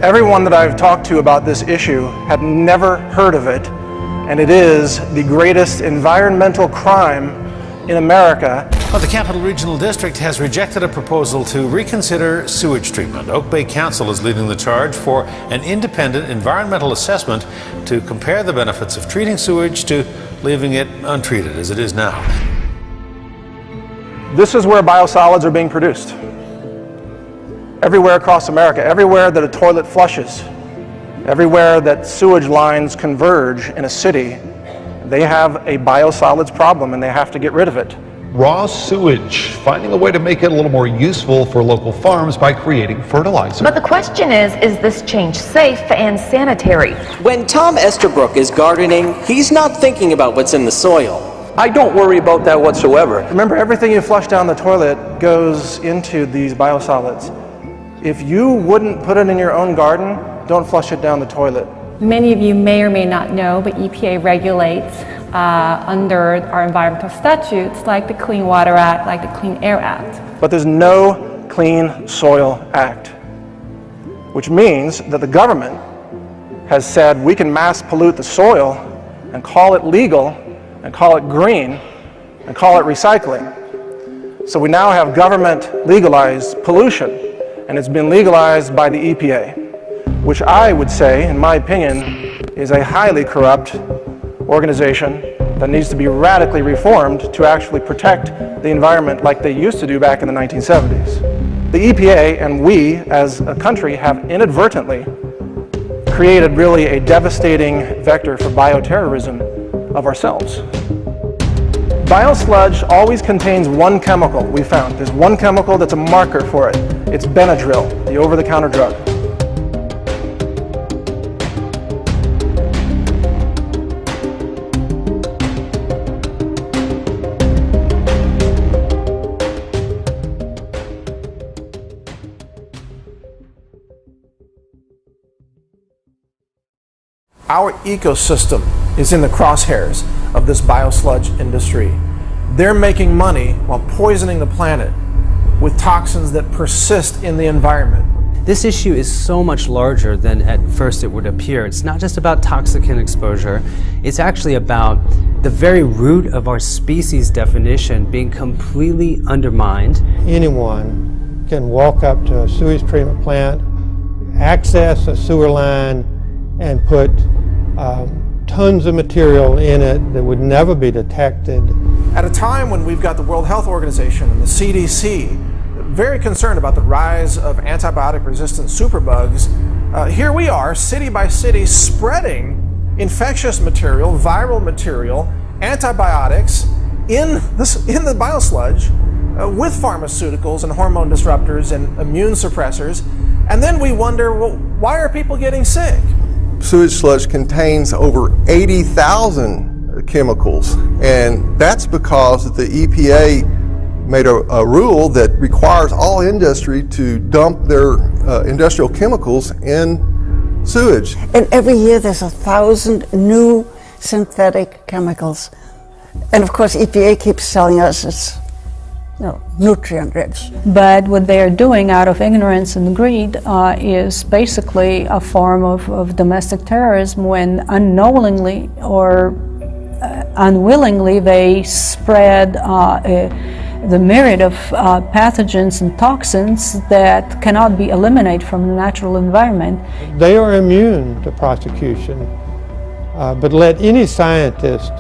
Everyone that I've talked to about this issue had never heard of it, and it is the greatest environmental crime in America. Well, the Capital Regional District has rejected a proposal to reconsider sewage treatment. Oak Bay Council is leading the charge for an independent environmental assessment to compare the benefits of treating sewage to leaving it untreated as it is now. This is where biosolids are being produced. Everywhere across America, everywhere that a toilet flushes, everywhere that sewage lines converge in a city, they have a biosolids problem and they have to get rid of it. Raw sewage, finding a way to make it a little more useful for local farms by creating fertilizer. But the question is this change safe and sanitary? When Tom Esterbrook is gardening, he's not thinking about what's in the soil. I don't worry about that whatsoever. Remember, everything you flush down the toilet goes into these biosolids. If you wouldn't put it in your own garden, don't flush it down the toilet. Many of you may or may not know, but EPA regulates under our environmental statutes like the Clean Water Act, like the Clean Air Act. But there's no Clean Soil Act, which means that the government has said we can mass pollute the soil and call it legal and call it green and call it recycling. So we now have government legalized pollution, and it's been legalized by the EPA, which I would say, in my opinion, is a highly corrupt organization that needs to be radically reformed to actually protect the environment like they used to do back in the 1970s. The EPA and we as a country have inadvertently created really a devastating vector for bioterrorism of ourselves. Biosludge always contains one chemical we found. There's one chemical that's a marker for it. It's Benadryl, the over-the-counter drug. Our ecosystem is in the crosshairs of this biosludge industry. They're making money while poisoning the planet with toxins that persist in the environment. This issue is so much larger than at first it would appear. It's not just about toxicant exposure, it's actually about the very root of our species definition being completely undermined. Anyone can walk up to a sewage treatment plant, access a sewer line, and put tons of material in it that would never be detected. At a time when we've got the World Health Organization and the CDC very concerned about the rise of antibiotic-resistant superbugs, here we are, city by city, spreading infectious material, viral material, antibiotics in the biosludge with pharmaceuticals and hormone disruptors and immune suppressors. And then we wonder, well, why are people getting sick? Sewage sludge contains over 80,000 chemicals, and that's because the EPA made a rule that requires all industry to dump their industrial chemicals in sewage. And every year there's 1,000 new synthetic chemicals. And of course EPA keeps telling us it's nutrient rich. But what they are doing out of ignorance and greed is basically a form of domestic terrorism when unknowingly or unwillingly they spread the myriad of pathogens and toxins that cannot be eliminated from the natural environment. They are immune to prosecution, but let any scientist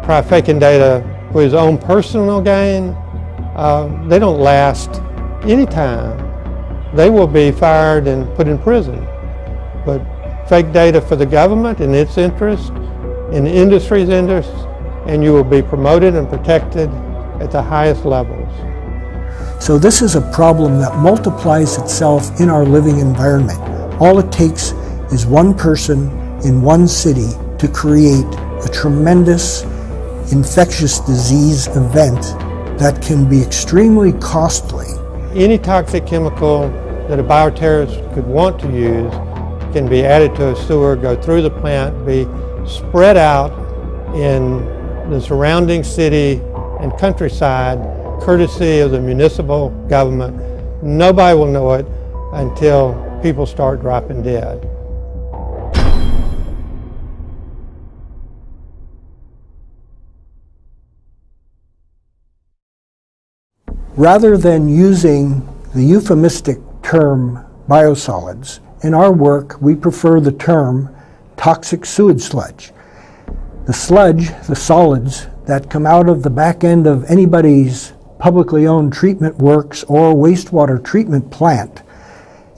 try faking data for his own personal gain, they don't last any time. They will be fired and put in prison. But fake data for the government in its interest, in the industry's interest, and you will be promoted and protected at the highest levels. So this is a problem that multiplies itself in our living environment. All it takes is one person in one city to create a tremendous infectious disease event that can be extremely costly. Any toxic chemical that a bioterrorist could want to use can be added to a sewer, go through the plant, be spread out in the surrounding city and countryside, courtesy of the municipal government. Nobody will know it until people start dropping dead. Rather than using the euphemistic term biosolids, in our work we prefer the term toxic sewage sludge. The sludge, the solids that come out of the back end of anybody's publicly owned treatment works or wastewater treatment plant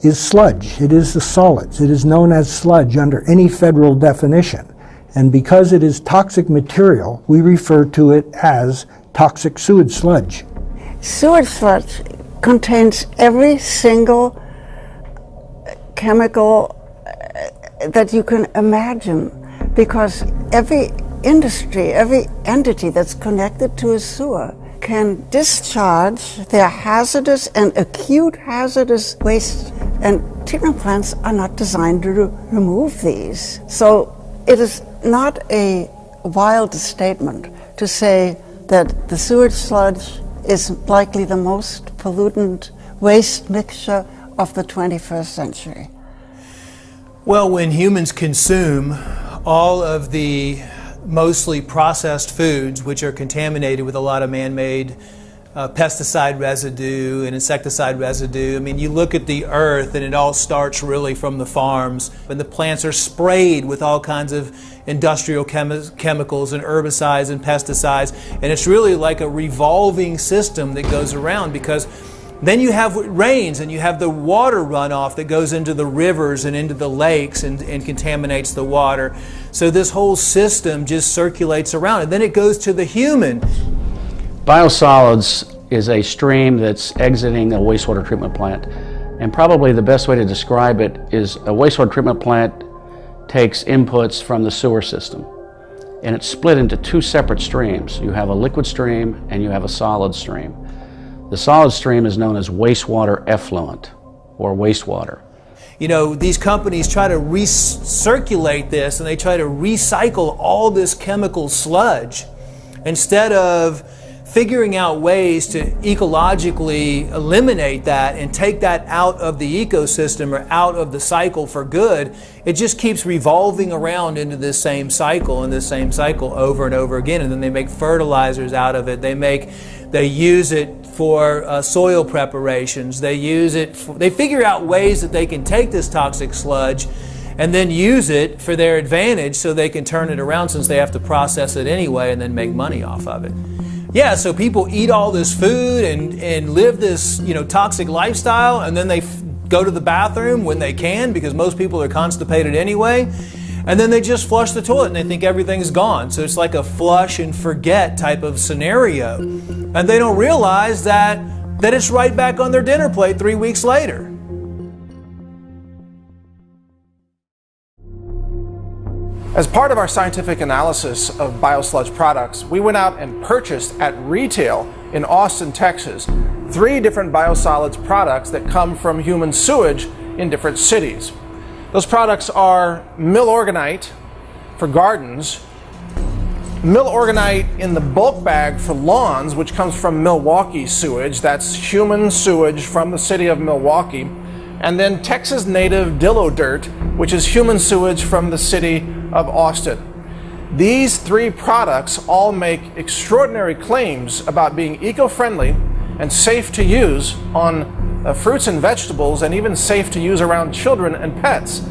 is sludge. It is the solids. It is known as sludge under any federal definition. And because it is toxic material, we refer to it as toxic sewage sludge. Sewage sludge contains every single chemical that you can imagine, because every industry, every entity that's connected to a sewer can discharge their hazardous and acute hazardous waste, and treatment plants are not designed to remove these. So it is not a wild statement to say that the sewage sludge is likely the most pollutant waste mixture of the 21st century. Well, when humans consume all of the mostly processed foods, which are contaminated with a lot of man-made pesticide residue and insecticide residue. I mean, you look at the earth and it all starts really from the farms, and the plants are sprayed with all kinds of industrial chemicals and herbicides and pesticides, and it's really like a revolving system that goes around, because then you have rains and you have the water runoff that goes into the rivers and into the lakes and contaminates the water. So this whole system just circulates around, and then it goes to the human. Biosolids is a stream that's exiting a wastewater treatment plant. And probably the best way to describe it is a wastewater treatment plant takes inputs from the sewer system, and it's split into two separate streams. You have a liquid stream and you have a solid stream. The solid stream is known as wastewater effluent, or wastewater. You know, these companies try to recirculate this, and they try to recycle all this chemical sludge instead of figuring out ways to ecologically eliminate that and take that out of the ecosystem or out of the cycle for good. It just keeps revolving around into this same cycle and this same cycle over and over again, and then they make fertilizers out of it. They use it for soil preparations. They figure out ways that they can take this toxic sludge and then use it for their advantage, so they can turn it around, since they have to process it anyway and then make money off of it. Yeah, so people eat all this food and live this, toxic lifestyle, and then they go to the bathroom when they can, because most people are constipated anyway, and then they just flush the toilet and they think everything's gone. So it's like a flush and forget type of scenario. And they don't realize that it's right back on their dinner plate 3 weeks later. As part of our scientific analysis of biosludge products, we went out and purchased at retail in Austin, Texas, 3 different biosolids products that come from human sewage in different cities. Those products are Milorganite for gardens, Milorganite in the bulk bag for lawns, which comes from Milwaukee sewage. That's human sewage from the city of Milwaukee. And then Texas native Dillo Dirt, which is human sewage from the city of Austin. These 3 products all make extraordinary claims about being eco-friendly and safe to use on fruits and vegetables, and even safe to use around children and pets.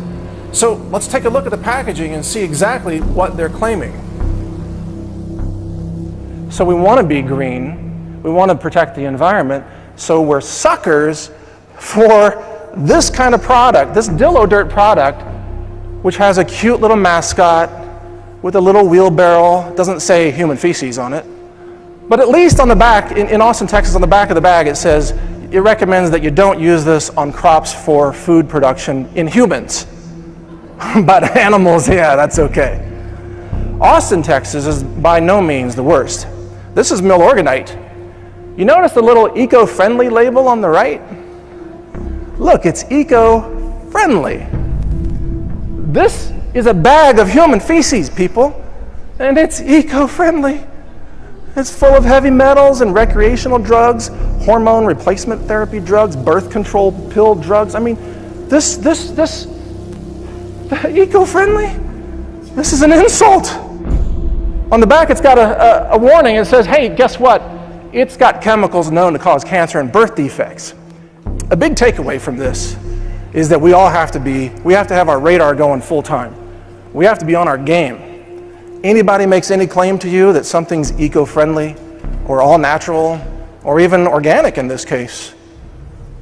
So let's take a look at the packaging and see exactly what they're claiming. So we want to be green, we want to protect the environment, so we're suckers for this kind of product, this Dillo Dirt product, which has a cute little mascot with a little wheelbarrow. It doesn't say human feces on it. But at least on the back, in Austin, Texas, on the back of the bag, it says it recommends that you don't use this on crops for food production in humans. But animals, yeah, that's okay. Austin, Texas is by no means the worst. This is Milorganite. You notice the little eco-friendly label on the right? Look, it's eco-friendly. This is a bag of human feces, people, and it's eco-friendly. It's full of heavy metals and recreational drugs, hormone replacement therapy drugs, birth control pill drugs. I mean, eco-friendly? This is an insult. On the back, it's got a warning. It says, hey, guess what? It's got chemicals known to cause cancer and birth defects. A big takeaway from this is that we have to have our radar going full time. We have to be on our game. Anybody makes any claim to you that something's eco-friendly or all natural or even organic in this case,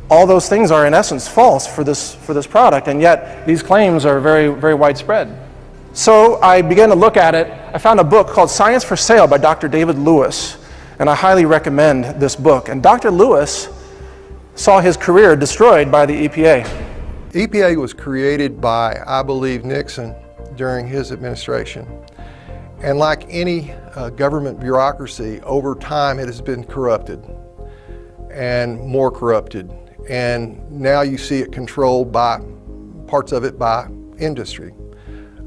all those things are in essence false for this product, and yet these claims are very, very widespread. So I began to look at it. I found a book called Science for Sale by Dr. David Lewis, and I highly recommend this book. And Dr. Lewis saw his career destroyed by the EPA. EPA was created by, I believe, Nixon during his administration. And like any government bureaucracy, over time it has been corrupted and more corrupted. And now you see it controlled by parts of it by industry.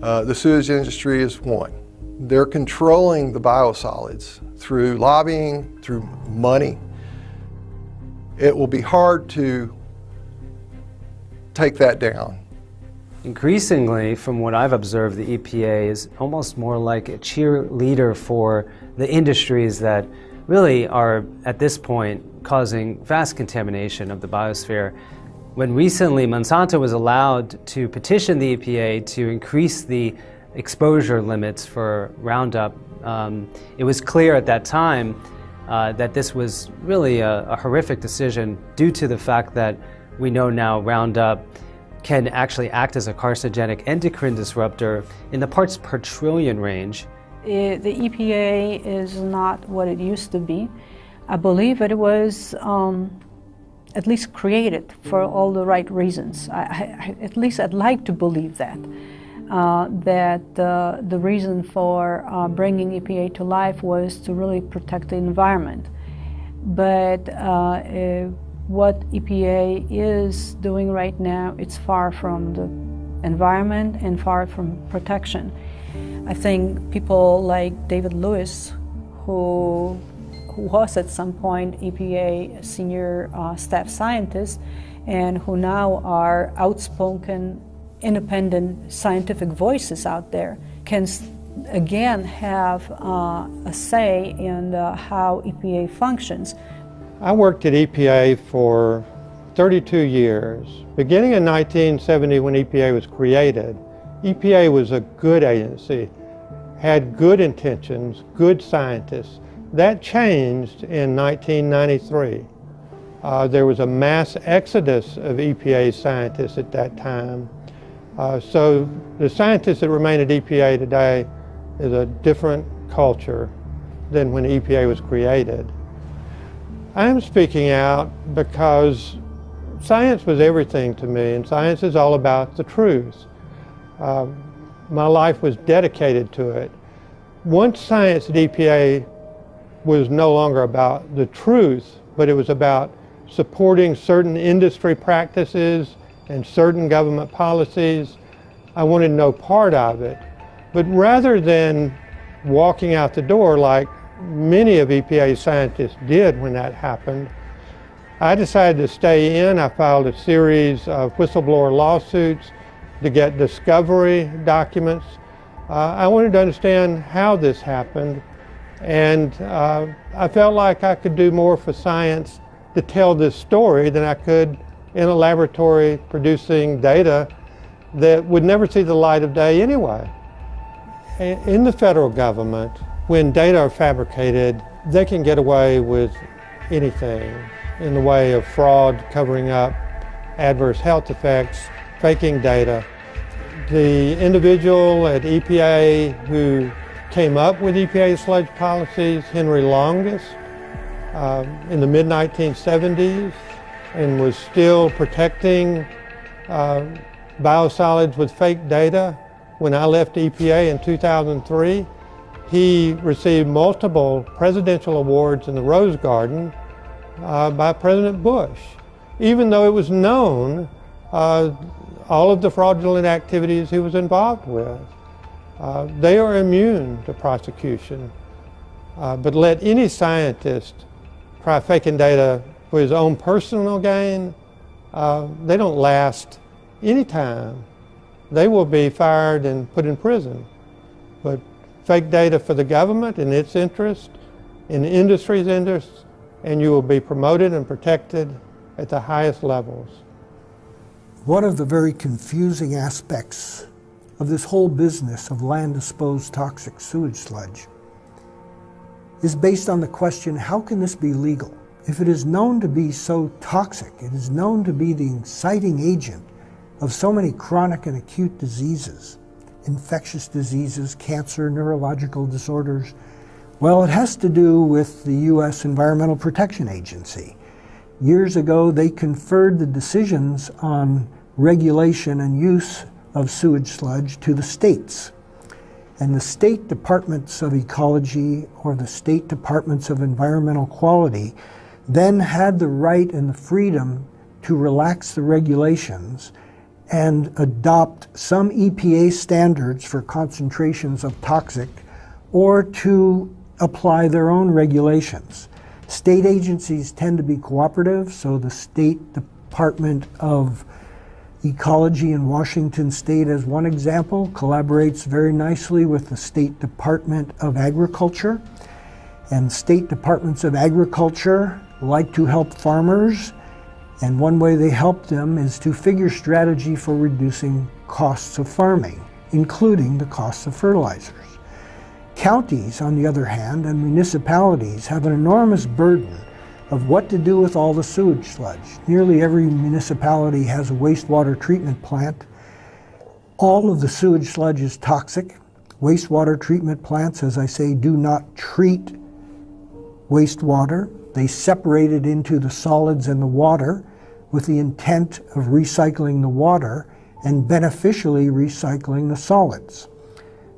The sewage industry is one. They're controlling the biosolids through lobbying, through money. It will be hard to take that down. Increasingly, from what I've observed, the EPA is almost more like a cheerleader for the industries that really are, at this point, causing vast contamination of the biosphere. When recently Monsanto was allowed to petition the EPA to increase the exposure limits for Roundup, it was clear at that time that this was really a horrific decision due to the fact that we know now Roundup can actually act as a carcinogenic endocrine disruptor in the parts per trillion range. The EPA is not what it used to be. I believe it was at least created for all the right reasons. At least I'd like to believe that. The reason for bringing EPA to life was to really protect the environment. But what EPA is doing right now, it's far from the environment and far from protection. I think people like David Lewis, who was at some point EPA senior staff scientist and who now are outspoken, independent scientific voices out there, can again have a say in how EPA functions. I worked at EPA for 32 years. Beginning in 1970, when EPA was created, EPA was a good agency, had good intentions, good scientists. That changed in 1993. There was a mass exodus of EPA scientists at that time. So the scientists that remain at EPA today is a different culture than when EPA was created. I am speaking out because science was everything to me, and science is all about the truth. My life was dedicated to it. Once science at EPA was no longer about the truth, but it was about supporting certain industry practices and certain government policies, I wanted no part of it. But rather than walking out the door like many of EPA's scientists did when that happened, I decided to stay in. I filed a series of whistleblower lawsuits to get discovery documents. I wanted to understand how this happened, and I felt like I could do more for science to tell this story than I could in a laboratory producing data that would never see the light of day anyway. In the federal government, when data are fabricated, they can get away with anything in the way of fraud, covering up adverse health effects, faking data. The individual at EPA who came up with EPA's sludge policies, Henry Longest, in the mid-1970s, and was still protecting biosolids with fake data when I left EPA in 2003. He received multiple presidential awards in the Rose Garden by President Bush, even though it was known all of the fraudulent activities he was involved with. They are immune to prosecution. But let any scientist try faking data for his own personal gain, they don't last anytime, they will be fired and put in prison. But fake data for the government in its interest, in the industry's interest, and you will be promoted and protected at the highest levels. One of the very confusing aspects of this whole business of land-disposed toxic sewage sludge is based on the question, how can this be legal? If it is known to be so toxic, it is known to be the inciting agent of so many chronic and acute diseases, infectious diseases, cancer, neurological disorders. Well, it has to do with the U.S. Environmental Protection Agency. Years ago, they conferred the decisions on regulation and use of sewage sludge to the states. And the state departments of ecology or the state departments of environmental quality then had the right and the freedom to relax the regulations and adopt some EPA standards for concentrations of toxic or to apply their own regulations. State agencies tend to be cooperative, so the State Department of Ecology in Washington State, as one example, collaborates very nicely with the State Department of Agriculture. And state departments of agriculture like to help farmers, and one way they help them is to figure strategy for reducing costs of farming, including the costs of fertilizers. Counties, on the other hand, and municipalities have an enormous burden of what to do with all the sewage sludge. Nearly every municipality has a wastewater treatment plant. All of the sewage sludge is toxic. Wastewater treatment plants, as I say, do not treat wastewater. They separate it into the solids and the water with the intent of recycling the water and beneficially recycling the solids.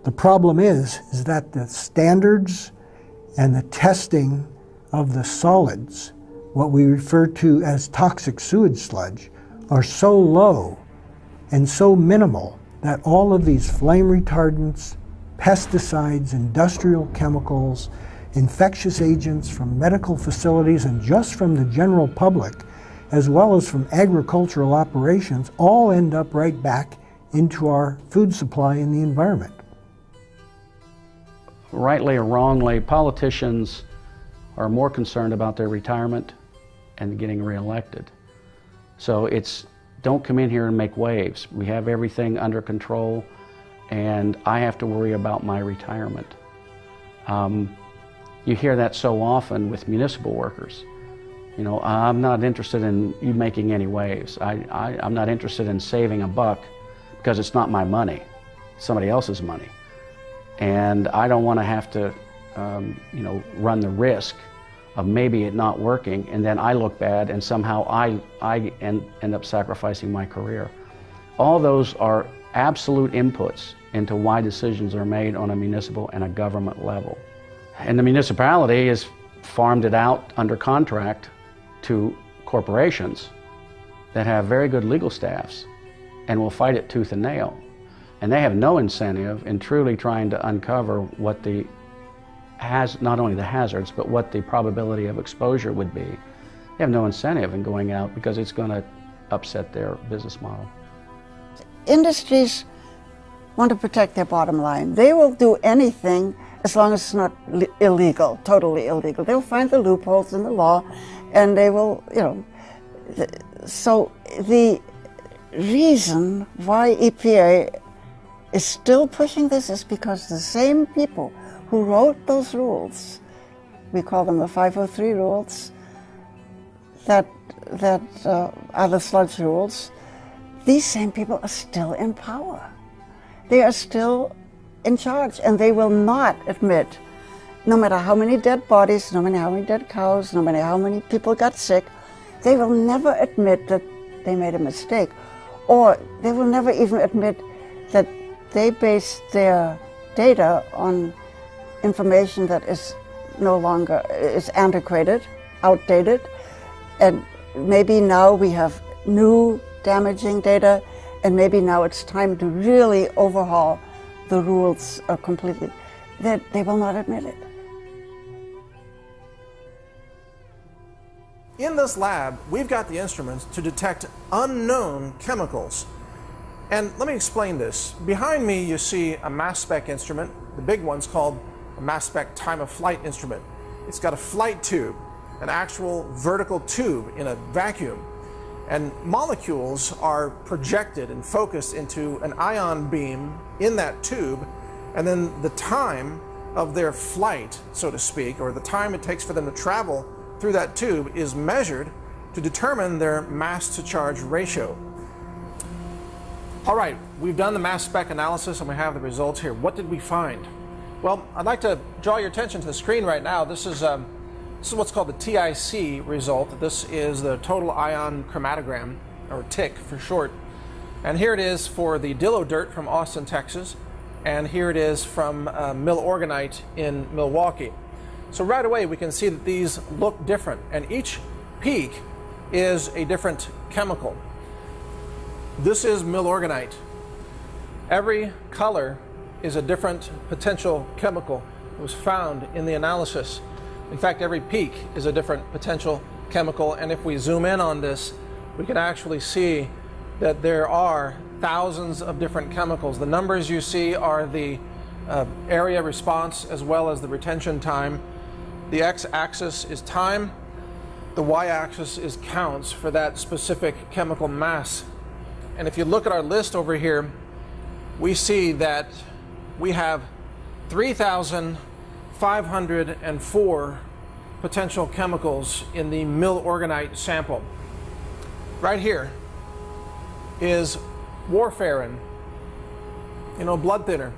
The problem is that the standards and the testing of the solids, what we refer to as toxic sewage sludge, are so low and so minimal that all of these flame retardants, pesticides, industrial chemicals, infectious agents from medical facilities and just from the general public, as well as from agricultural operations, all end up right back into our food supply in the environment. Rightly or wrongly, politicians are more concerned about their retirement and getting reelected. So it's, don't come in here and make waves. We have everything under control, and I have to worry about my retirement. You hear that so often with municipal workers. You know, I'm not interested in you making any waves. I'm not interested in saving a buck because it's not my money, it's somebody else's money. And I don't want to have to, you know, run the risk of maybe it not working, and then I look bad, and somehow I end up sacrificing my career. All those are absolute inputs into why decisions are made on a municipal and a government level. And the municipality has farmed it out under contract to corporations that have very good legal staffs and will fight it tooth and nail. And they have no incentive in truly trying to uncover what not only the hazards, but what the probability of exposure would be. They have no incentive in going out because it's going to upset their business model. Industries want to protect their bottom line. They will do anything as long as it's not illegal, totally illegal. They'll find the loopholes in the law, and they will, you know. So the reason why EPA is still pushing this is because the same people who wrote those rules, we call them the 503 rules, that are the sludge rules, these same people are still in power. They are still in charge, and they will not admit, no matter how many dead bodies, no matter how many dead cows, no matter how many people got sick, they will never admit that they made a mistake, or they will never even admit that they based their data on information that is no longer, is antiquated, outdated, and maybe now we have new damaging data, and maybe now it's time to really overhaul the rules completely. They will not admit it. In this lab, we've got the instruments to detect unknown chemicals And let me explain this. Behind me you see a mass spec instrument. The big one's called a mass spec time of flight instrument. It's got a flight tube, an actual vertical tube in a vacuum. And molecules are projected and focused into an ion beam in that tube, and then the time of their flight, so to speak, or the time it takes for them to travel through that tube is measured to determine their mass to charge ratio. All right, we've done the mass spec analysis and we have the results here. What did we find? Well, I'd like to draw your attention to the screen right now. This is what's called the TIC result. This is the total ion chromatogram, or TIC for short. And here it is for the Dillo dirt from Austin, Texas. And here it is from Milorganite in Milwaukee. So right away we can see that these look different, and each peak is a different chemical. This is Milorganite. Every color is a different potential chemical that was found in the analysis. In fact, every peak is a different potential chemical, and if we zoom in on this, we can actually see that there are thousands of different chemicals. The numbers you see are the area response as well as the retention time. The x-axis is time. The y-axis is counts for that specific chemical mass. And if you look at our list over here, we see that we have 3,504 potential chemicals in the Milorganite sample. Right here is warfarin, blood thinner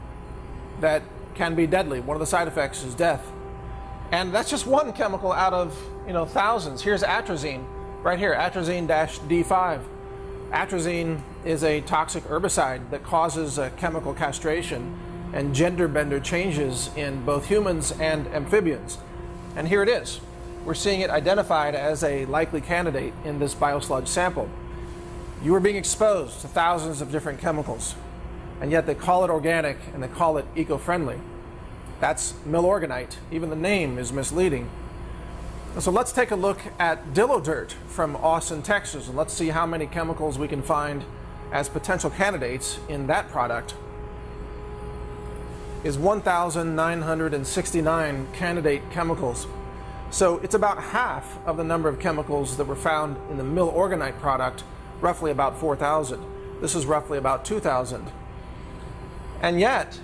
that can be deadly. One of the side effects is death. And that's just one chemical out of, thousands. Here's atrazine, right here, atrazine-D5. Atrazine is a toxic herbicide that causes chemical castration and gender bender changes in both humans and amphibians. And here it is. We're seeing it identified as a likely candidate in this biosludge sample. You are being exposed to thousands of different chemicals, and yet they call it organic and they call it eco-friendly. That's Milorganite. Even the name is misleading. So let's take a look at Dillo dirt from Austin, Texas, and let's see how many chemicals we can find as potential candidates in that product. Is 1,969 candidate chemicals. So it's about half of the number of chemicals that were found in the Milorganite product, roughly about 4,000. This is roughly about 2,000. And yet,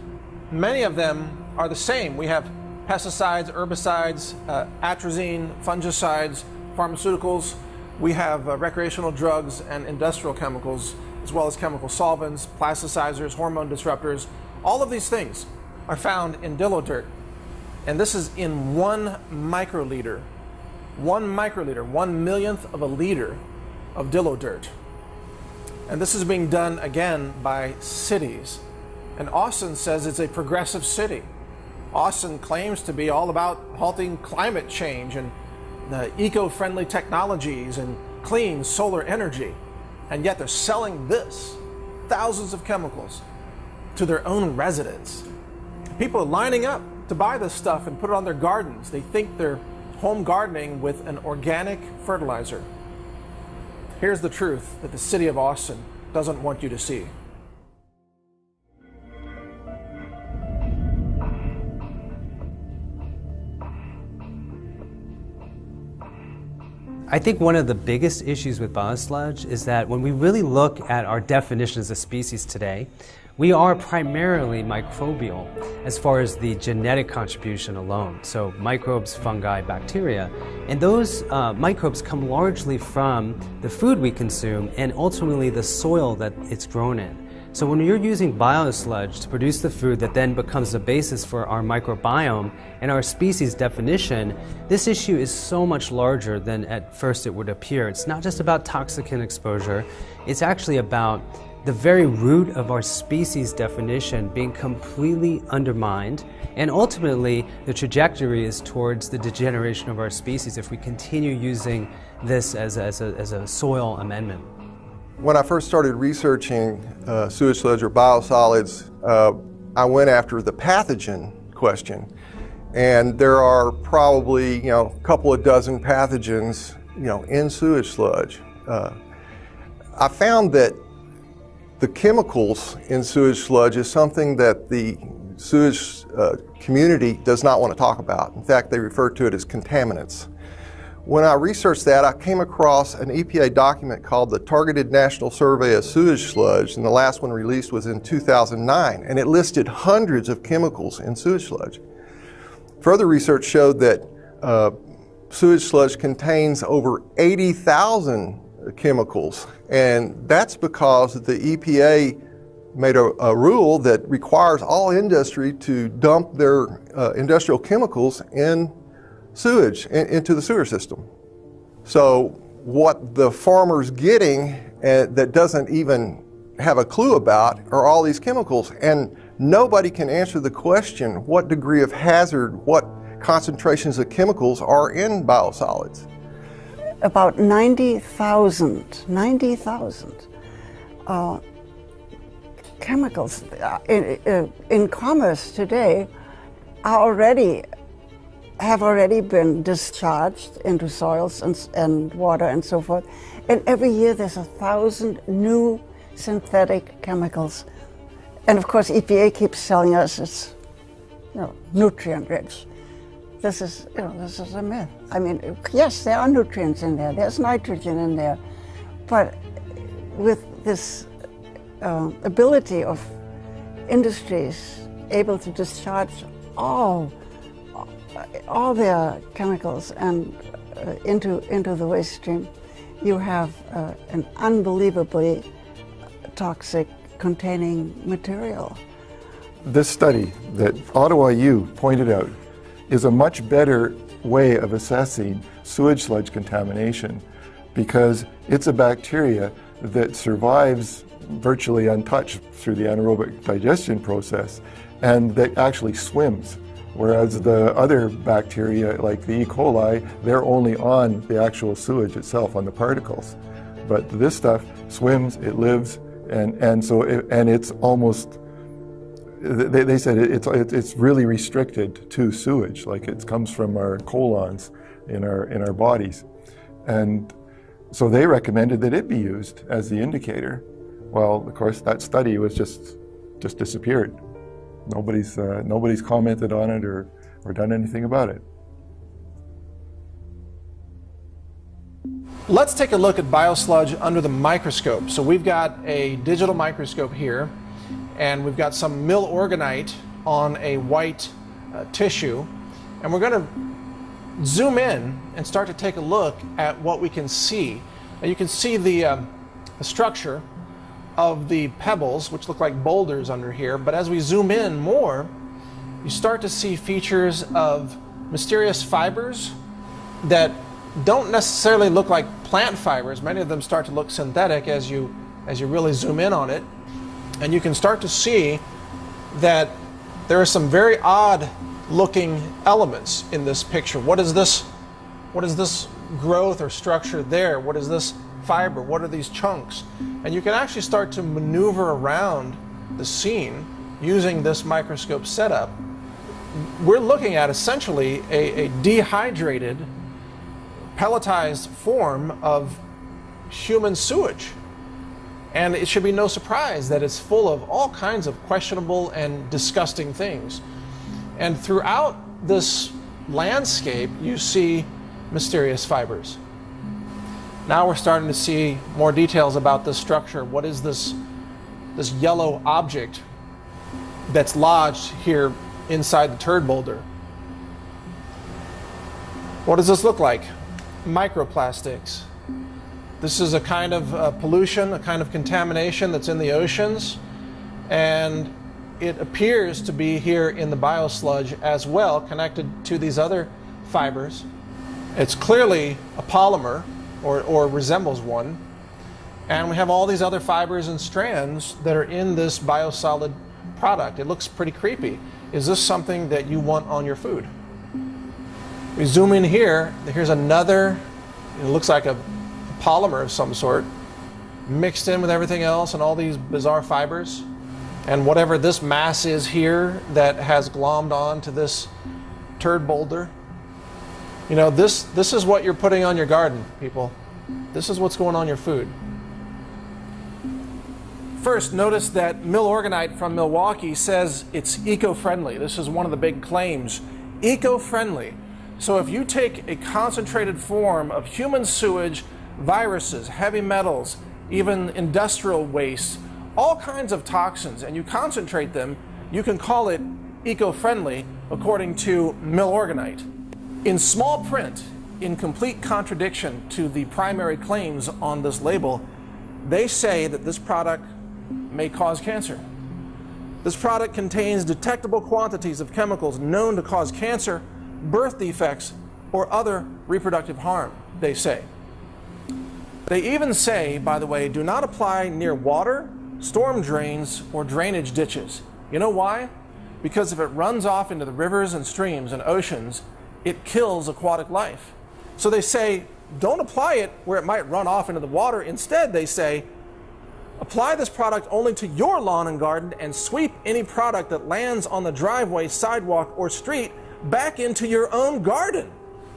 many of them are the same. We have pesticides, herbicides, atrazine, fungicides, pharmaceuticals. We have recreational drugs and industrial chemicals, as well as chemical solvents, plasticizers, hormone disruptors. All of these things are found in Dillo dirt. And this is in 1 microliter. 1 microliter, 1/1,000,000th of a liter of Dillo dirt. And this is being done again by cities. And Austin says it's a progressive city. Austin claims to be all about halting climate change and the eco-friendly technologies and clean solar energy. And yet they're selling this, thousands of chemicals, to their own residents. People are lining up to buy this stuff and put it on their gardens. They think they're home gardening with an organic fertilizer. Here's the truth that the city of Austin doesn't want you to see. I think one of the biggest issues with biosludge is that when we really look at our definition as a species today, we are primarily microbial as far as the genetic contribution alone. So microbes, fungi, bacteria. And those microbes come largely from the food we consume and ultimately the soil that it's grown in. So when you're using biosludge to produce the food that then becomes the basis for our microbiome and our species definition, this issue is so much larger than at first it would appear. It's not just about toxicant exposure, it's actually about the very root of our species definition being completely undermined, and ultimately the trajectory is towards the degeneration of our species if we continue using this as a soil amendment. When I first started researching sewage sludge or biosolids, I went after the pathogen question. And there are probably, a couple of dozen pathogens, in sewage sludge. I found that The chemicals in sewage sludge is something that the sewage community does not want to talk about. In fact, they refer to it as contaminants. When I researched that, I came across an EPA document called the Targeted National Survey of Sewage Sludge, and the last one released was in 2009, and it listed hundreds of chemicals in sewage sludge. Further research showed that sewage sludge contains over 80,000 chemicals, and that's because the EPA made a rule that requires all industry to dump their industrial chemicals in sewage, into the sewer system. So what the farmer's getting that doesn't even have a clue about are all these chemicals, and nobody can answer the question what degree of hazard, what concentrations of chemicals are in biosolids. About 90,000 chemicals in commerce today have already been discharged into soils and water and so forth. And every year there's 1,000 new synthetic chemicals. And of course EPA keeps telling us it's nutrient rich. This is a myth. I mean, yes, there are nutrients in there. There's nitrogen in there. But with this ability of industries able to discharge all their chemicals and into the waste stream, you have an unbelievably toxic containing material. This study that Ottawa U pointed out is a much better way of assessing sewage sludge contamination because it's a bacteria that survives virtually untouched through the anaerobic digestion process and that actually swims. Whereas the other bacteria, like the E. coli, they're only on the actual sewage itself, on the particles. But this stuff swims, it lives, and it's almost, they said it's really restricted to sewage, like it comes from our colons in our bodies. And so they recommended that it be used as the indicator. Well, of course, that study was just disappeared. Nobody's commented on it or done anything about it. Let's take a look at biosludge under the microscope. So we've got a digital microscope here, and we've got some mill organite on a white tissue, and we're going to zoom in and start to take a look at what we can see. Now you can see the structure of the pebbles, which look like boulders under here, but as we zoom in more, you start to see features of mysterious fibers that don't necessarily look like plant fibers. Many of them start to look synthetic as you really zoom in on it, and you can start to see that there are some very odd looking elements in this picture. What is this growth or structure there? What is this fiber? What are these chunks? And you can actually start to maneuver around the scene using this microscope setup. We're looking at essentially a dehydrated, pelletized form of human sewage. And it should be no surprise that it's full of all kinds of questionable and disgusting things. And throughout this landscape, you see mysterious fibers. Now we're starting to see more details about this structure. What is this yellow object that's lodged here inside the turd boulder? What does this look like? Microplastics. This is a kind of pollution, a kind of contamination that's in the oceans, and it appears to be here in the biosludge as well, connected to these other fibers. It's clearly a polymer, or resembles one, and we have all these other fibers and strands that are in this biosolid product. It looks pretty creepy. Is this something that you want on your food? We zoom in here, here's another, it looks like a polymer of some sort, mixed in with everything else and all these bizarre fibers. And whatever this mass is here that has glommed on to this turd boulder, you know, this is what you're putting on your garden, people. This is what's going on your food. First, notice that Milorganite from Milwaukee says it's eco-friendly. This is one of the big claims. Eco-friendly. So if you take a concentrated form of human sewage, viruses, heavy metals, even industrial waste, all kinds of toxins, and you concentrate them, you can call it eco-friendly, according to Milorganite. In small print, in complete contradiction to the primary claims on this label, they say that this product may cause cancer. This product contains detectable quantities of chemicals known to cause cancer, birth defects, or other reproductive harm, they say. They even say, by the way, do not apply near water, storm drains, or drainage ditches. You know why? Because if it runs off into the rivers and streams and oceans, it kills aquatic life. So they say, don't apply it where it might run off into the water. Instead, they say, apply this product only to your lawn and garden and sweep any product that lands on the driveway, sidewalk, or street back into your own garden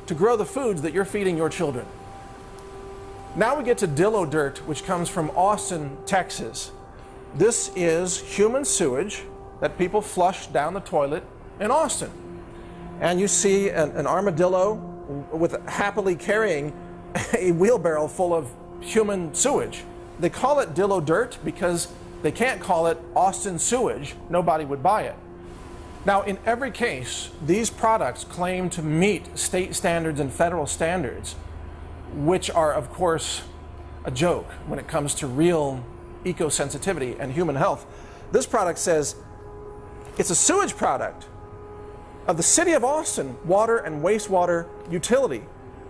to grow the foods that you're feeding your children. Now we get to Dillo Dirt, which comes from Austin, Texas. This is human sewage that people flush down the toilet in Austin. And you see an armadillo with happily carrying a wheelbarrow full of human sewage. They call it Dillo Dirt because they can't call it Austin sewage. Nobody would buy it. Now, in every case, these products claim to meet state standards and federal standards, which are, of course, a joke when it comes to real eco-sensitivity and human health. This product says it's a sewage product of the City of Austin water and wastewater utility,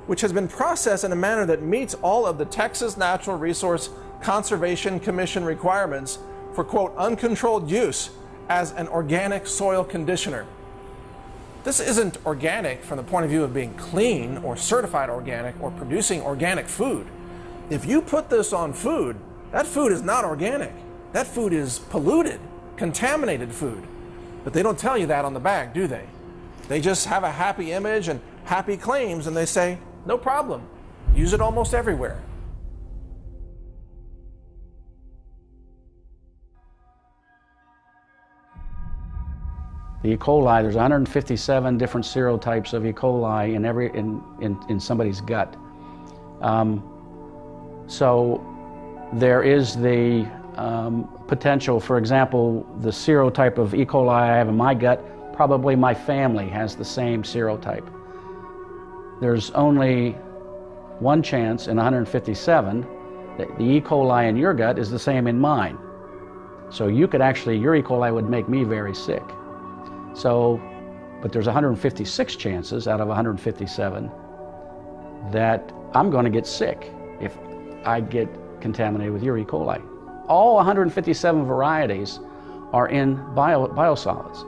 which has been processed in a manner that meets all of the Texas Natural Resource Conservation Commission requirements for, quote, uncontrolled use as an organic soil conditioner. This isn't organic from the point of view of being clean or certified organic or producing organic food. If you put this on food, that food is not organic. That food is polluted, contaminated food. But they don't tell you that on the bag, do they? They just have a happy image and happy claims, and they say, no problem. Use it almost everywhere. The E. coli, there's 157 different serotypes of E. coli in somebody's gut. So there is the potential, for example, the serotype of E. coli I have in my gut, probably my family has the same serotype. There's only one chance in 157 that the E. coli in your gut is the same in mine. So you could actually, your E. coli would make me very sick. So, but there's 156 chances out of 157 that I'm going to get sick if I get contaminated with your E. coli. All 157 varieties are in biosolids.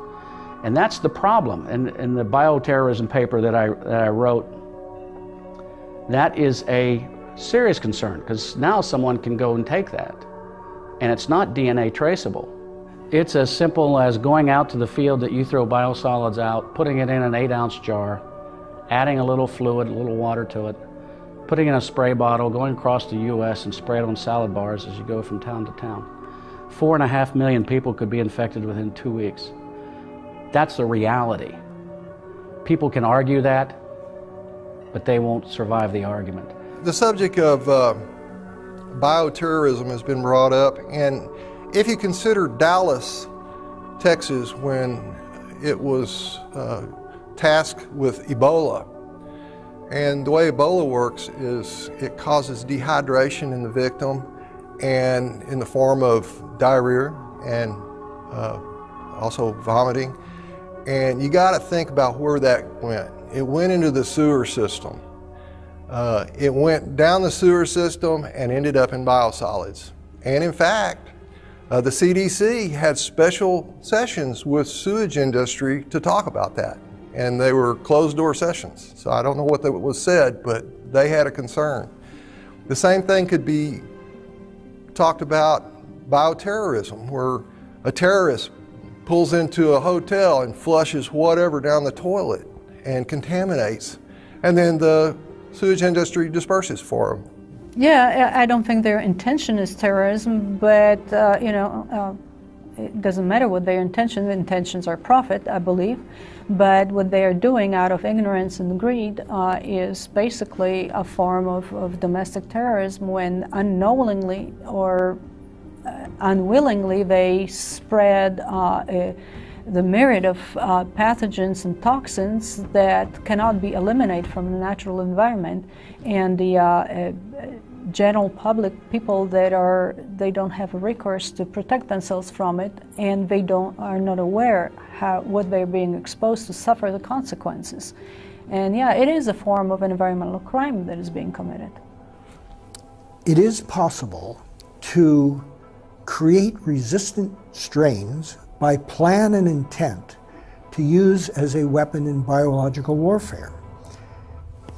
And that's the problem. In the bioterrorism paper that I wrote, that is a serious concern, because now someone can go and take that, and it's not DNA traceable. It's as simple as going out to the field that you throw biosolids out, putting it in an 8-ounce jar, adding a little fluid, a little water to it, putting it in a spray bottle, going across the U.S. and spray it on salad bars as you go from town to town. 4.5 million people could be infected within 2 weeks. That's the reality. People can argue that, but they won't survive the argument. The subject of bioterrorism has been brought up, and if you consider Dallas, Texas, when it was tasked with Ebola, and the way Ebola works is it causes dehydration in the victim and in the form of diarrhea and also vomiting. And you got to think about where that went. It went into the sewer system. It went down the sewer system and ended up in biosolids. And in fact, the CDC had special sessions with sewage industry to talk about that. And they were closed-door sessions. So I don't know what was said, but they had a concern. The same thing could be talked about bioterrorism, where a terrorist pulls into a hotel and flushes whatever down the toilet and contaminates. And then the sewage industry disperses for them. Yeah, I don't think their intention is terrorism, but it doesn't matter what their intention. The intentions are profit, I believe. But what they are doing out of ignorance and greed is basically a form of domestic terrorism when unknowingly or unwillingly they spread the myriad of pathogens and toxins that cannot be eliminated from the natural environment, and the general public, people that they don't have a recourse to protect themselves from it, and they are not aware what they're being exposed to, suffer the consequences. And yeah, it is a form of an environmental crime that is being committed. It is possible to create resistant strains by plan and intent to use as a weapon in biological warfare.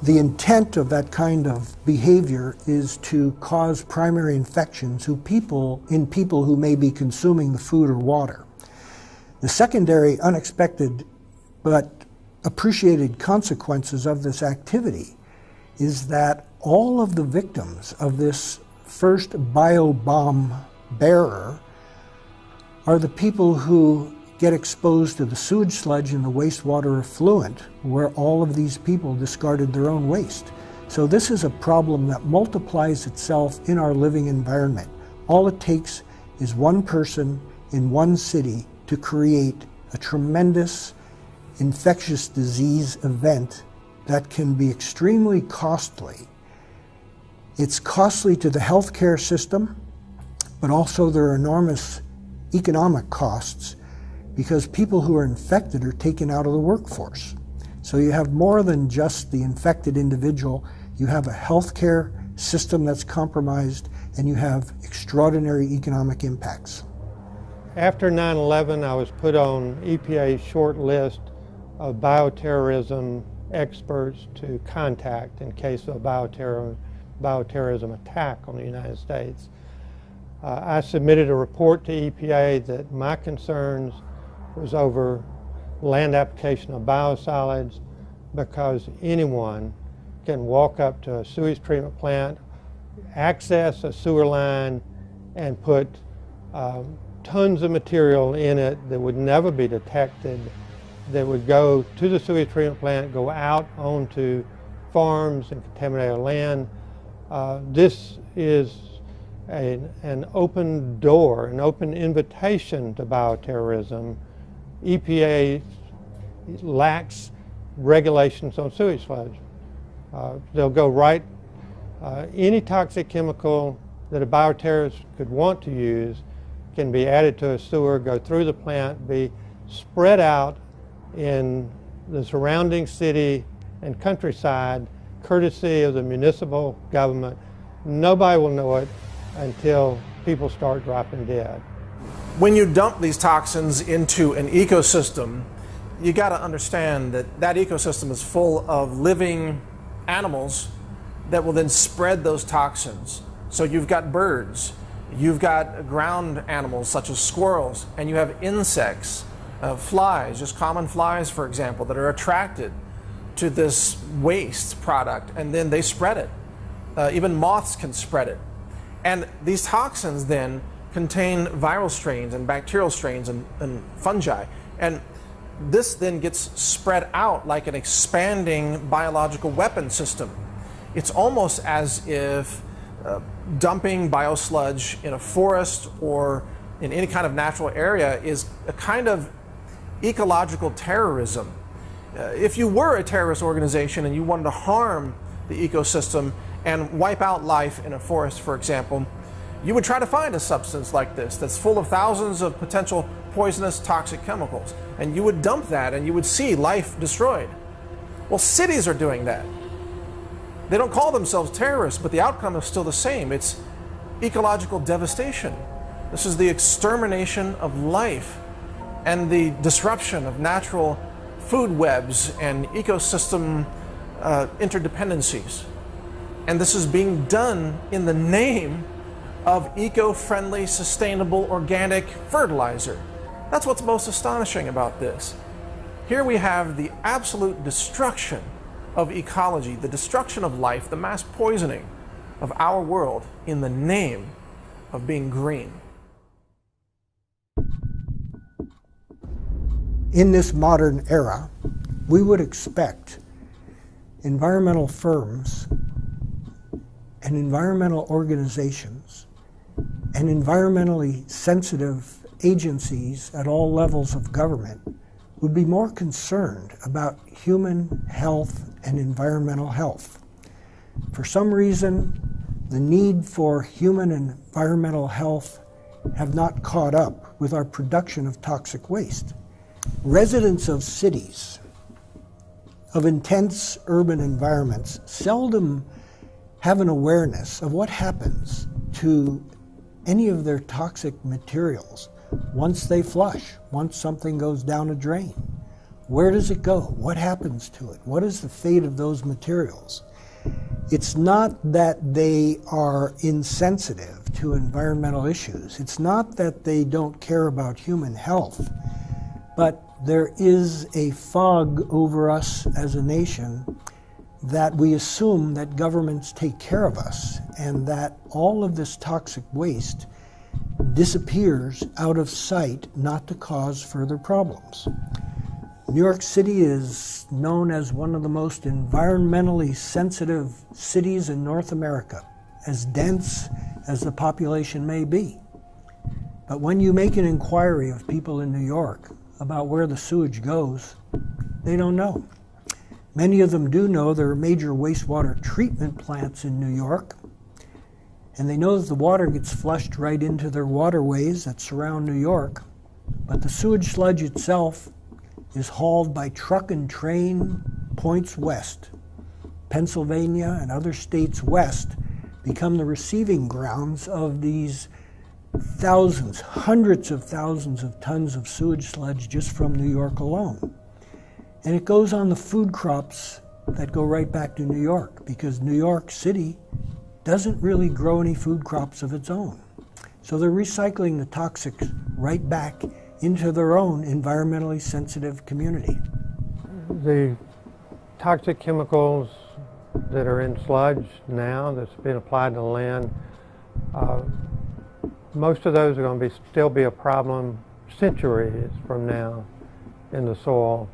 The intent of that kind of behavior is to cause primary infections in people who may be consuming the food or water. The secondary, unexpected, but appreciated consequences of this activity is that all of the victims of this first biobomb bearer are the people who get exposed to the sewage sludge in the wastewater effluent where all of these people discarded their own waste. So this is a problem that multiplies itself in our living environment. All it takes is one person in one city to create a tremendous infectious disease event that can be extremely costly. It's costly to the healthcare system, but also there are enormous economic costs because people who are infected are taken out of the workforce. So you have more than just the infected individual. You have a healthcare system that's compromised, and you have extraordinary economic impacts. After 9/11, I was put on EPA's short list of bioterrorism experts to contact in case of a bioterrorism attack on the United States. I submitted a report to EPA that my concerns was over land application of biosolids, because anyone can walk up to a sewage treatment plant, access a sewer line, and put tons of material in it that would never be detected, that would go to the sewage treatment plant, go out onto farms and contaminate our land. This is an open door, an open invitation to bioterrorism. EPA lacks regulations on sewage sludge. They'll go right, any toxic chemical that a bioterrorist could want to use can be added to a sewer, go through the plant, be spread out in the surrounding city and countryside, courtesy of the municipal government. Nobody will know it until people start dropping dead. When you dump these toxins into an ecosystem, you got to understand that that ecosystem is full of living animals that will then spread those toxins. So you've got birds, you've got ground animals such as squirrels, and you have insects, flies, just common flies, for example, that are attracted to this waste product, and then they spread it. Even moths can spread it. And these toxins then contain viral strains and bacterial strains and fungi. And this then gets spread out like an expanding biological weapon system. It's almost as if dumping biosludge in a forest or in any kind of natural area is a kind of ecological terrorism. If you were a terrorist organization and you wanted to harm the ecosystem and wipe out life in a forest, for example, you would try to find a substance like this that's full of thousands of potential poisonous toxic chemicals, and you would dump that and you would see life destroyed. Well, cities are doing that. They don't call themselves terrorists, but the outcome is still the same. It's ecological devastation. This is the extermination of life and the disruption of natural food webs and ecosystem interdependencies. And this is being done in the name of eco-friendly, sustainable, organic fertilizer. That's what's most astonishing about this. Here we have the absolute destruction of ecology, the destruction of life, the mass poisoning of our world in the name of being green. In this modern era, we would expect environmental firms and environmental organizations and environmentally sensitive agencies at all levels of government would be more concerned about human health and environmental health. For some reason, the need for human and environmental health have not caught up with our production of toxic waste. Residents of cities, of intense urban environments, seldom have an awareness of what happens to any of their toxic materials once they flush, once something goes down a drain. Where does it go? What happens to it? What is the fate of those materials? It's not that they are insensitive to environmental issues. It's not that they don't care about human health, but there is a fog over us as a nation that we assume that governments take care of us and that all of this toxic waste disappears out of sight, not to cause further problems. New York City is known as one of the most environmentally sensitive cities in North America, as dense as the population may be. But when you make an inquiry of people in New York about where the sewage goes, they don't know. Many of them do know there are major wastewater treatment plants in New York, and they know that the water gets flushed right into their waterways that surround New York, but the sewage sludge itself is hauled by truck and train points west. Pennsylvania and other states west become the receiving grounds of these thousands, hundreds of thousands of tons of sewage sludge just from New York alone. And it goes on the food crops that go right back to New York, because New York City doesn't really grow any food crops of its own. So they're recycling the toxics right back into their own environmentally sensitive community. The toxic chemicals that are in sludge now that's been applied to land, most of those are going to still be a problem centuries from now in the soil.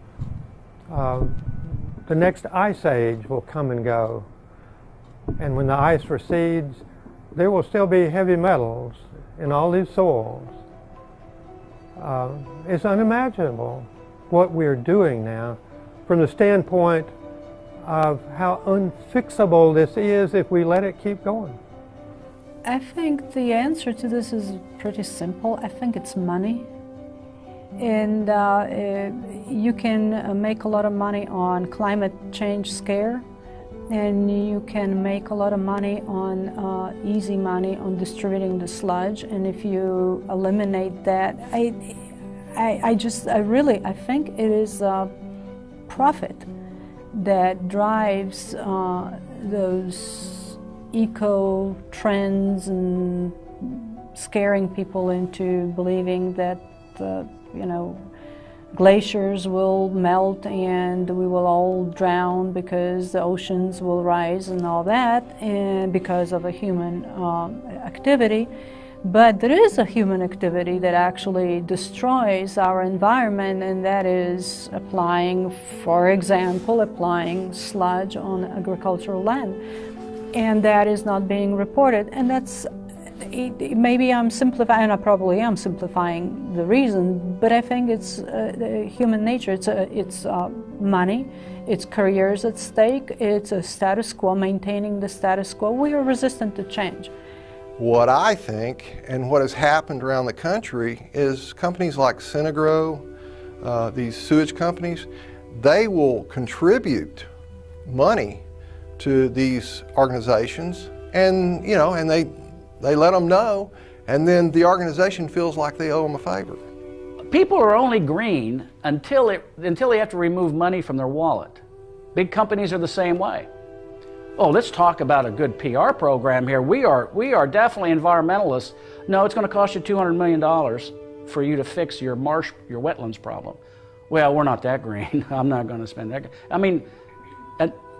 The next ice age will come and go, and when the ice recedes, there will still be heavy metals in all these soils. It's unimaginable what we're doing now from the standpoint of how unfixable this is if we let it keep going. I think the answer to this is pretty simple. I think it's money. And you can make a lot of money on climate change scare, and you can make a lot of money on easy money on distributing the sludge. And if you eliminate that, I think it is profit that drives those eco trends and scaring people into believing that glaciers will melt and we will all drown because the oceans will rise and all that, and because of a human activity. But there is a human activity that actually destroys our environment, and that is applying, for example, applying sludge on agricultural land. And that is not being reported. And that's, maybe I'm simplifying, I probably am simplifying the reason, but I think it's human nature. It's money, it's careers at stake, it's a status quo, maintaining the status quo. We are resistant to change. What I think, and what has happened around the country, is companies like Synagro, these sewage companies, they will contribute money to these organizations, and they let them know, and then the organization feels like they owe them a favor. People are only green until they have to remove money from their wallet. Big companies are the same way. Oh, let's talk about a good PR program here. We are definitely environmentalists. No, it's going to cost you $200 million for you to fix your wetlands problem. Well, we're not that green. I'm not going to spend that. I mean,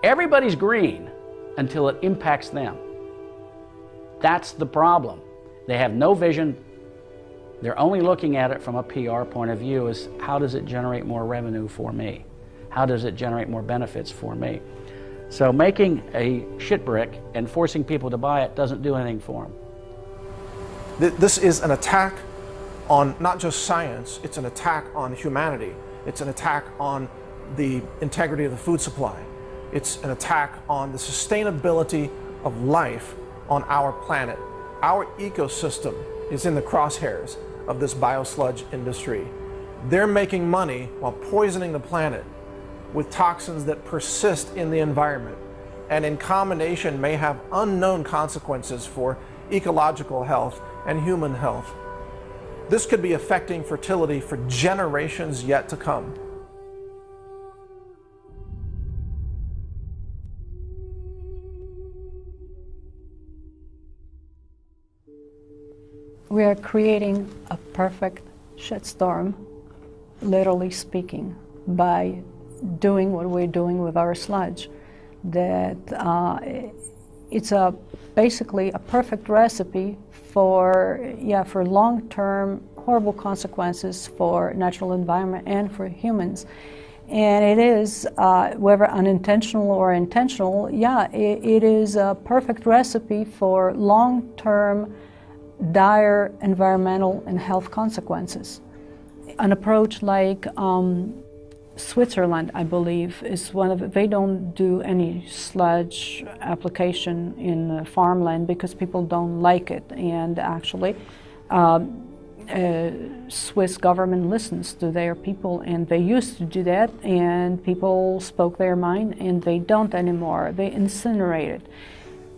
everybody's green until it impacts them. That's the problem. They have no vision. They're only looking at it from a PR point of view is how does it generate more revenue for me? How does it generate more benefits for me? So making a shit brick and forcing people to buy it doesn't do anything for them. This is an attack on not just science, it's an attack on humanity. It's an attack on the integrity of the food supply. It's an attack on the sustainability of life on our planet. Our ecosystem is in the crosshairs of this biosludge industry. They're making money while poisoning the planet with toxins that persist in the environment and in combination may have unknown consequences for ecological health and human health. This could be affecting fertility for generations yet to come. We are creating a perfect shitstorm, literally speaking, by doing what we're doing with our sludge. That it's basically a perfect recipe for long-term horrible consequences for natural environment and for humans. And it is, whether unintentional or intentional, it is a perfect recipe for long-term dire environmental and health consequences. An approach like Switzerland, I believe, is one of, they don't do any sludge application in farmland because people don't like it. And actually, Swiss government listens to their people, and they used to do that, and people spoke their mind, and they don't anymore. They incinerate it.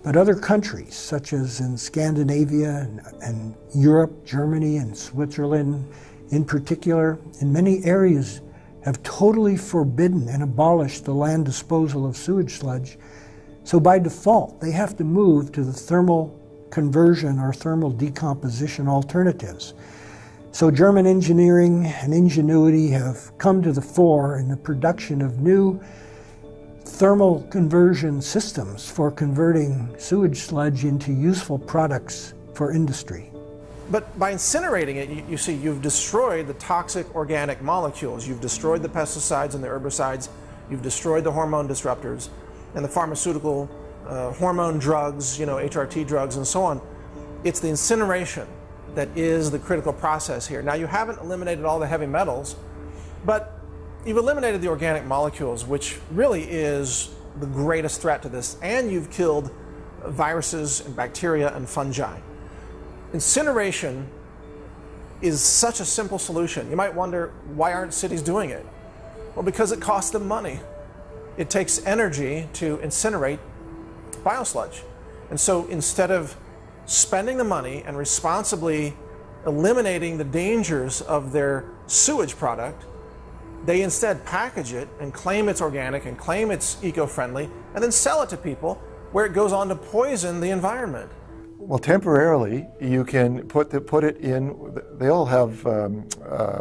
But other countries, such as in Scandinavia and Europe, Germany and Switzerland in particular, in many areas have totally forbidden and abolished the land disposal of sewage sludge. So by default, they have to move to the thermal conversion or thermal decomposition alternatives. So German engineering and ingenuity have come to the fore in the production of new thermal conversion systems for converting sewage sludge into useful products for industry. But by incinerating it, you see, you've destroyed the toxic organic molecules. You've destroyed the pesticides and the herbicides. You've destroyed the hormone disruptors and the pharmaceutical hormone drugs, HRT drugs and so on. It's the incineration that is the critical process here. Now, you haven't eliminated all the heavy metals, but you've eliminated the organic molecules, which really is the greatest threat to this, and you've killed viruses and bacteria and fungi. Incineration is such a simple solution. You might wonder, why aren't cities doing it? Well, because it costs them money. It takes energy to incinerate biosludge. And so instead of spending the money and responsibly eliminating the dangers of their sewage product, they instead package it and claim it's organic and claim it's eco-friendly and then sell it to people where it goes on to poison the environment. Well, temporarily, you can put it in, they all have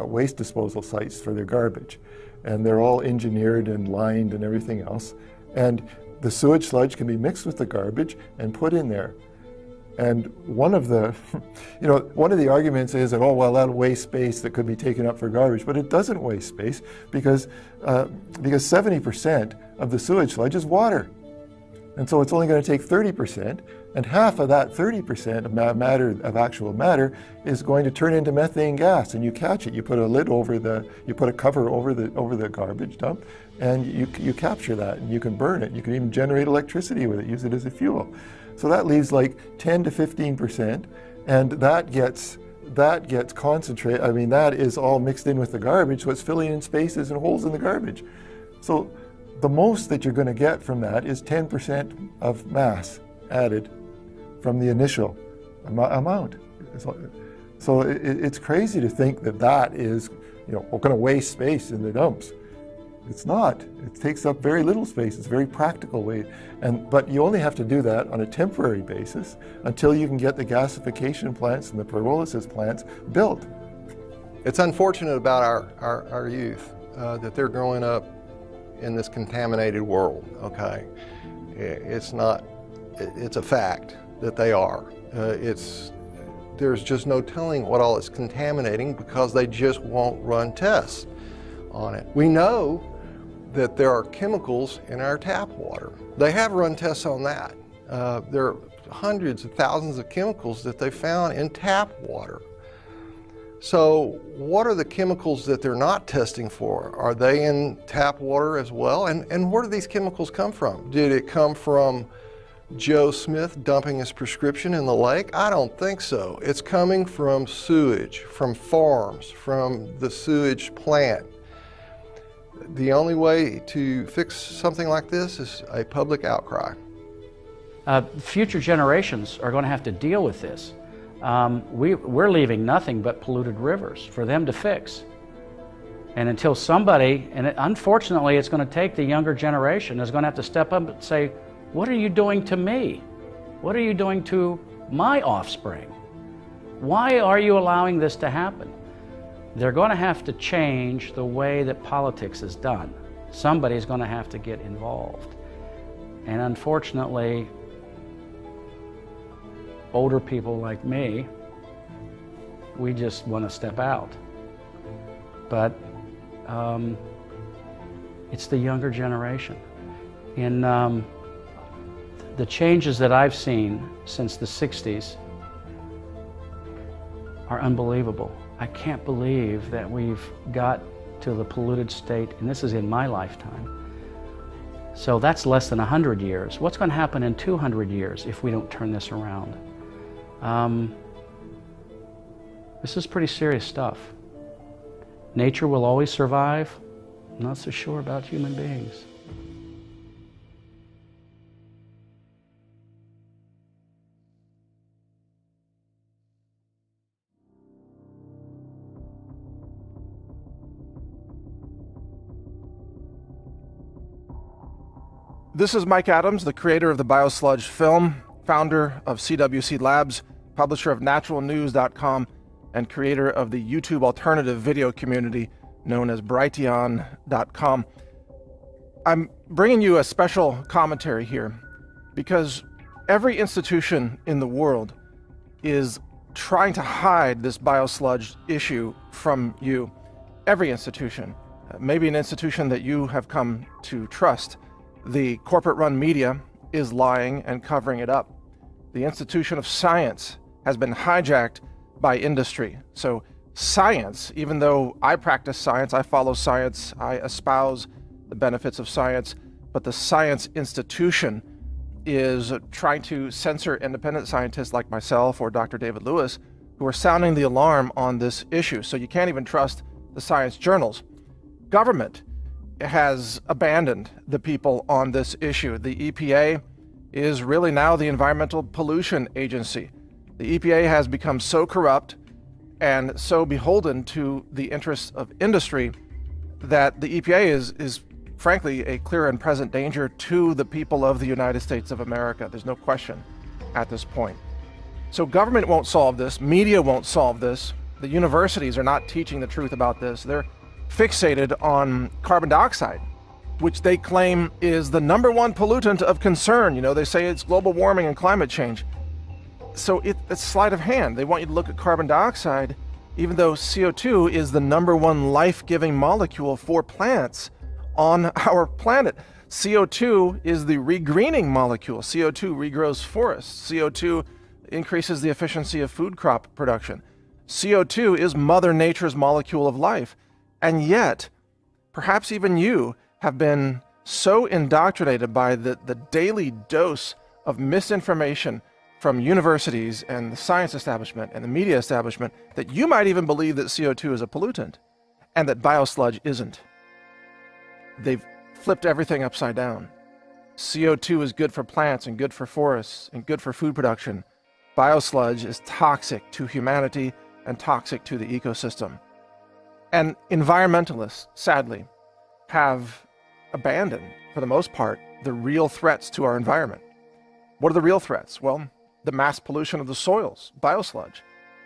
waste disposal sites for their garbage, and they're all engineered and lined and everything else. And the sewage sludge can be mixed with the garbage and put in there. And one of the, one of the arguments is that, oh, well, that'll waste space that could be taken up for garbage, but it doesn't waste space because 70% of the sewage sludge is water. And so it's only going to take 30%, and half of that 30% of actual matter is going to turn into methane gas, and you catch it. You put a lid over you put a cover over the garbage dump, and you capture that, and you can burn it. You can even generate electricity with it, use it as a fuel. So that leaves like 10 to 15%, and that gets concentrated. I mean, that is all mixed in with the garbage, so it's filling in spaces and holes in the garbage. So the most that you're going to get from that is 10% of mass added from the initial amount. So it's crazy to think that is, we're going to waste space in the dumps. It's not. It takes up very little space. It's a very practical way. But you only have to do that on a temporary basis until you can get the gasification plants and the pyrolysis plants built. It's unfortunate about our youth that they're growing up in this contaminated world, okay? It's a fact. that they are. There's just no telling what all it's contaminating because they just won't run tests on it. We know that there are chemicals in our tap water. They have run tests on that. There are hundreds of thousands of chemicals that they found in tap water. So what are the chemicals that they're not testing for? Are they in tap water as well? And where do these chemicals come from? Did it come from Joe Smith dumping his prescription in the lake? I don't think so. It's coming from sewage, from farms, from the sewage plant. The only way to fix something like this is a public outcry. Future generations are going to have to deal with this. We're leaving nothing but polluted rivers for them to fix. And until somebody, unfortunately it's going to take the younger generation, is going to have to step up and say, what are you doing to me? What are you doing to my offspring? Why are you allowing this to happen? They're going to have to change the way that politics is done. Somebody's going to have to get involved. And unfortunately, older people like me, we just want to step out. But it's the younger generation. In the changes that I've seen since the 60s are unbelievable. I can't believe that we've got to the polluted state, and this is in my lifetime. So that's less than 100 years. What's going to happen in 200 years if we don't turn this around? This is pretty serious stuff. Nature will always survive. I'm not so sure about human beings. This is Mike Adams, the creator of the BioSludged film, founder of CWC Labs, publisher of naturalnews.com, and creator of the YouTube alternative video community known as Brighteon.com. I'm bringing you a special commentary here because every institution in the world is trying to hide this biosludge issue from you. Every institution, maybe an institution that you have come to trust. The corporate-run media is lying and covering it up. The institution of science has been hijacked by industry. So science, even though I practice science, I follow science, I espouse the benefits of science, but the science institution is trying to censor independent scientists like myself or Dr. David Lewis, who are sounding the alarm on this issue. So you can't even trust the science journals. Government has abandoned the people on this issue. The EPA is really now the Environmental Pollution Agency. The EPA has become so corrupt and so beholden to the interests of industry that the EPA is frankly a clear and present danger to the people of the United States of America. There's no question at this point. So government won't solve this, media won't solve this, the universities are not teaching the truth about this. They're fixated on carbon dioxide, which they claim is the #1 pollutant of concern. You know, they say it's global warming and climate change. So it's sleight of hand. They want you to look at carbon dioxide, even though CO2 is the #1 life-giving molecule for plants on our planet. CO2 is the regreening molecule. CO2 regrows forests. CO2 increases the efficiency of food crop production. CO2 is Mother Nature's molecule of life. And yet, perhaps even you have been so indoctrinated by the daily dose of misinformation from universities and the science establishment and the media establishment that you might even believe that CO2 is a pollutant and that biosludge isn't. They've flipped everything upside down. CO2 is good for plants and good for forests and good for food production. Biosludge is toxic to humanity and toxic to the ecosystem. And environmentalists, sadly, have abandoned, for the most part, the real threats to our environment. What are the real threats? Well, the mass pollution of the soils, biosludge.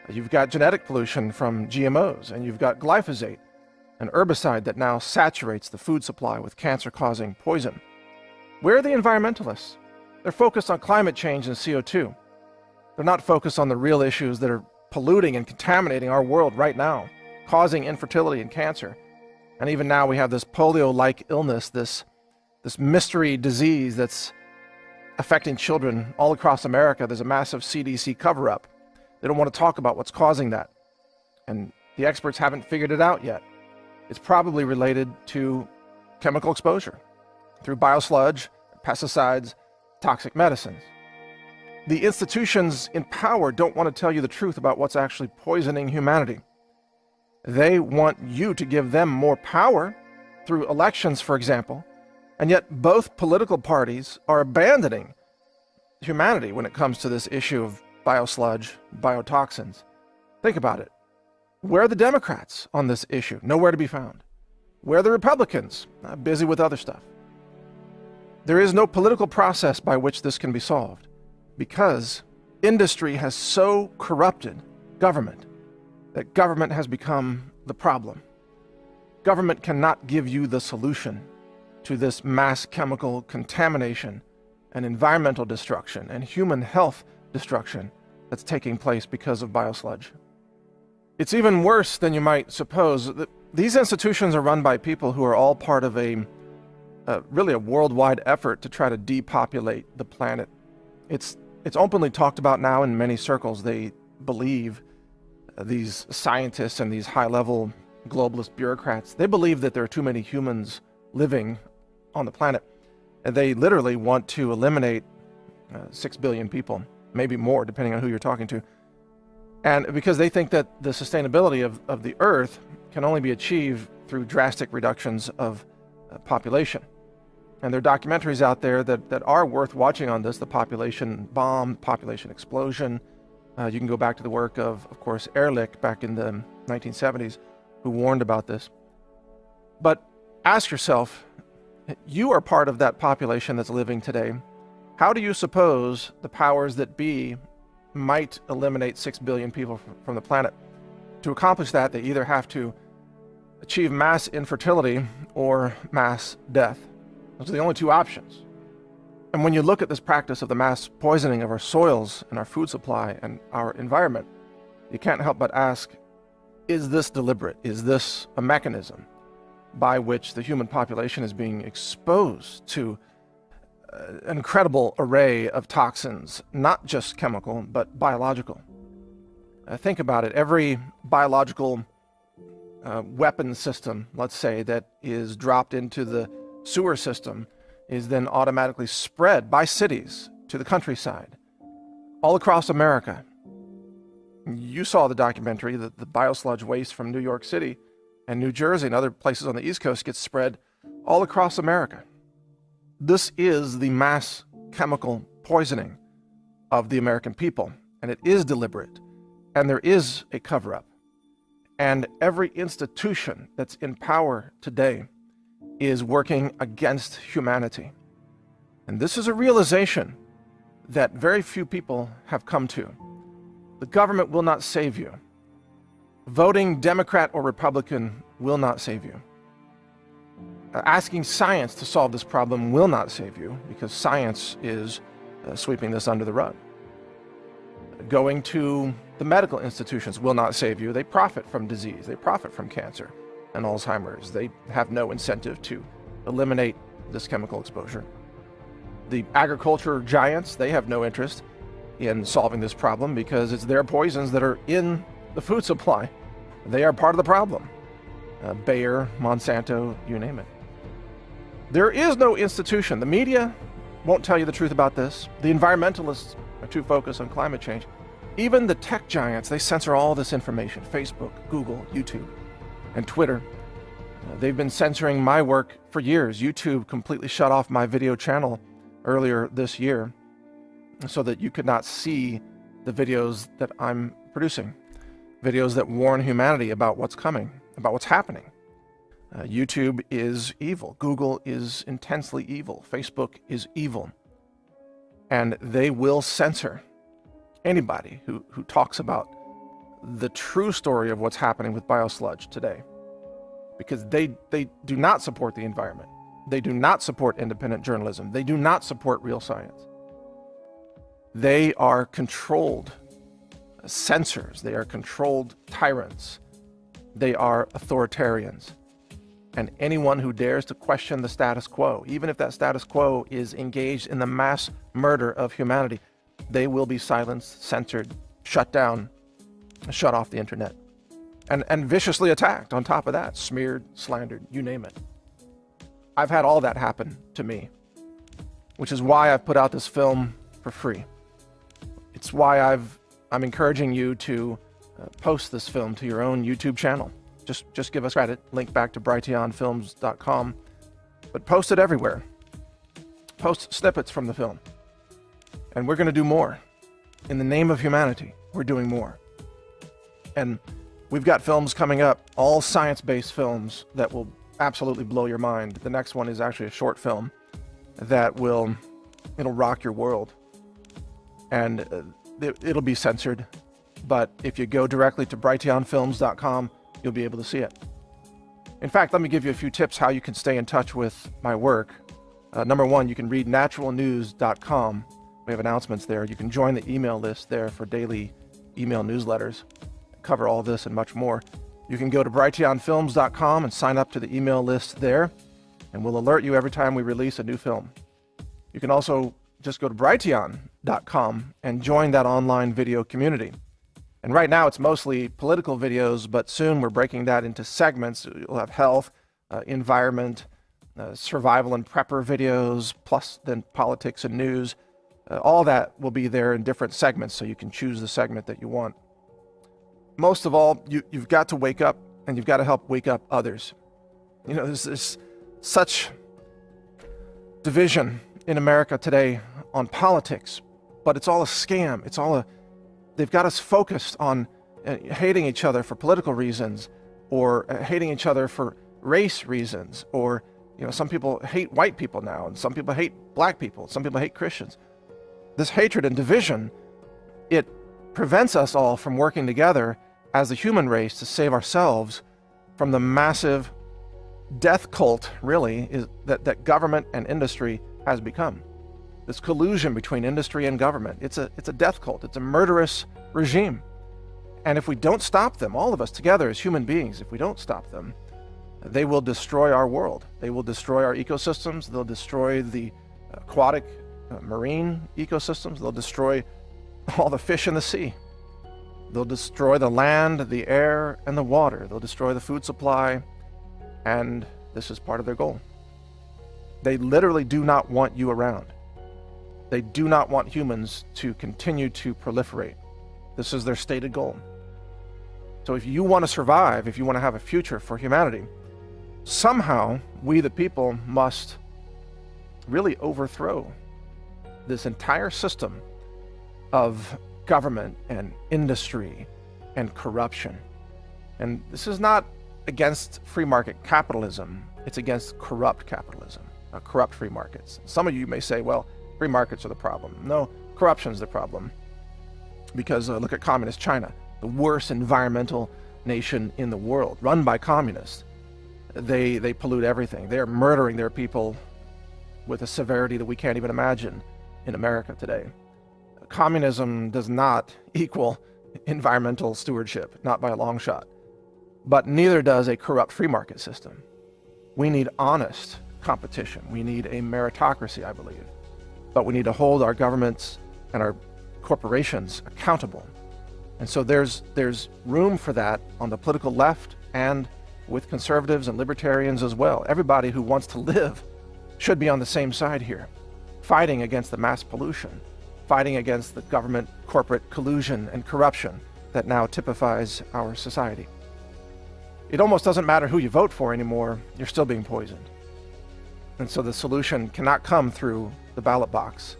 You've got genetic pollution from GMOs, and you've got glyphosate, an herbicide that now saturates the food supply with cancer-causing poison. Where are the environmentalists? They're focused on climate change and CO2. They're not focused on the real issues that are polluting and contaminating our world right now, causing infertility and cancer. And even now we have this polio-like illness, this mystery disease that's affecting children all across America. There's a massive CDC cover-up. They don't want to talk about what's causing that. And the experts haven't figured it out yet. It's probably related to chemical exposure through biosludge, pesticides, toxic medicines. The institutions in power don't want to tell you the truth about what's actually poisoning humanity. They want you to give them more power through elections, for example, and yet both political parties are abandoning humanity when it comes to this issue of biosludge, biotoxins. Think about it. Where are the Democrats on this issue? Nowhere to be found. Where are the Republicans? Busy with other stuff. There is no political process by which this can be solved because industry has so corrupted government that government has become the problem. Government cannot give you the solution to this mass chemical contamination and environmental destruction and human health destruction that's taking place because of biosludge. It's even worse than you might suppose. These institutions are run by people who are all part of really a worldwide effort to try to depopulate the planet. It's openly talked about now in many circles. They believe, these scientists and these high-level globalist bureaucrats, they believe that there are too many humans living on the planet. And they literally want to eliminate 6 billion people, maybe more, depending on who you're talking to. And because they think that the sustainability of the Earth can only be achieved through drastic reductions of population. And there are documentaries out there that are worth watching on this, the population bomb, population explosion. You can go back to the work of course, Ehrlich back in the 1970s, who warned about this. But ask yourself, you are part of that population that's living today. How do you suppose the powers that be might eliminate 6 billion people from the planet? To accomplish that, they either have to achieve mass infertility or mass death. Those are the only two options. And when you look at this practice of the mass poisoning of our soils and our food supply and our environment, you can't help but ask, is this deliberate? Is this a mechanism by which the human population is being exposed to an incredible array of toxins, not just chemical, but biological? Think about it. Every biological weapon system, let's say, that is dropped into the sewer system is then automatically spread by cities to the countryside, all across America. You saw the documentary that the biosludge waste from New York City and New Jersey and other places on the East Coast gets spread all across America. This is the mass chemical poisoning of the American people, and it is deliberate, and there is a cover-up. And every institution that's in power today is working against humanity. And this is a realization that very few people have come to. The government will not save you. Voting Democrat or Republican will not save you. Asking science to solve this problem will not save you, because science is sweeping this under the rug. Going to the medical institutions will not save you. They profit from disease. They profit from cancer and Alzheimer's. They have no incentive to eliminate this chemical exposure. The agriculture giants, they have no interest in solving this problem because it's their poisons that are in the food supply. They are part of the problem. Bayer, Monsanto, you name it. There is no institution. The media won't tell you the truth about this. The environmentalists are too focused on climate change. Even the tech giants, they censor all this information. Facebook, Google, YouTube, and Twitter. They've been censoring my work for years. YouTube completely shut off my video channel earlier this year so that you could not see the videos that I'm producing. Videos that warn humanity about what's coming, about what's happening. YouTube is evil. Google is intensely evil. Facebook is evil. And they will censor anybody who talks about the true story of what's happening with biosludge today, because they do not support the environment. They do not support independent journalism. They do not support real science. They are controlled censors. They are controlled tyrants. They are authoritarians. And anyone who dares to question the status quo, even if that status quo is engaged in the mass murder of humanity, they will be silenced, censored, shut down, shut off the internet, and viciously attacked on top of that, smeared, slandered, you name it. I've had all that happen to me, which is why I've put out this film for free. It's why I'm encouraging you to post this film to your own YouTube channel. Just give us credit, link back to brighteonfilms.com, but post it everywhere. Post snippets from the film. And we're going to do more. In the name of humanity, we're doing more. And we've got films coming up, all science-based films that will absolutely blow your mind. The next one is actually a short film that it'll rock your world. And it'll be censored, but if you go directly to brighteonfilms.com, you'll be able to see it. In fact, let me give you a few tips how you can stay in touch with my work. Number one, you can read naturalnews.com. We have announcements there. You can join the email list there for daily email newsletters. Cover all this and much more. You can go to brighteonfilms.com and sign up to the email list there, and we'll alert you every time we release a new film. You can also just go to brighteon.com and join that online video community. And right now it's mostly political videos, but soon we're breaking that into segments. You'll have health, environment, survival and prepper videos, plus then politics and news. All that will be there in different segments, so you can choose the segment that you want. Most of all, you've got to wake up, and you've got to help wake up others. You know, there's such division in America today on politics, but it's all a scam. They've got us focused on hating each other for political reasons, or hating each other for race reasons, or some people hate white people now, and some people hate black people, some people hate Christians. This hatred and division, it prevents us all from working together as a human race to save ourselves from the massive death cult, really, is that government and industry has become. This collusion between industry and government, it's a death cult. It's a murderous regime. And if we don't stop them, all of us together as human beings, if we don't stop them, they will destroy our world. They will destroy our ecosystems. They'll destroy the aquatic marine ecosystems. They'll destroy all the fish in the sea. They'll destroy the land, the air, and the water. They'll destroy the food supply. And this is part of their goal. They literally do not want you around. They do not want humans to continue to proliferate. This is their stated goal. So if you want to survive, if you want to have a future for humanity, somehow we the people must really overthrow this entire system of government and industry and corruption. And this is not against free market capitalism. It's against corrupt capitalism, corrupt free markets. Some of you may say, well, free markets are the problem. No, corruption is the problem. Because look at communist China, the worst environmental nation in the world, run by communists. They pollute everything. They're murdering their people with a severity that we can't even imagine in America today. Communism does not equal environmental stewardship, not by a long shot. But neither does a corrupt free market system. We need honest competition. We need a meritocracy, I believe. But we need to hold our governments and our corporations accountable. And so there's room for that on the political left and with conservatives and libertarians as well. Everybody who wants to live should be on the same side here, fighting against the mass pollution, fighting against the government corporate collusion and corruption that now typifies our society. It almost doesn't matter who you vote for anymore, you're still being poisoned. And so the solution cannot come through the ballot box.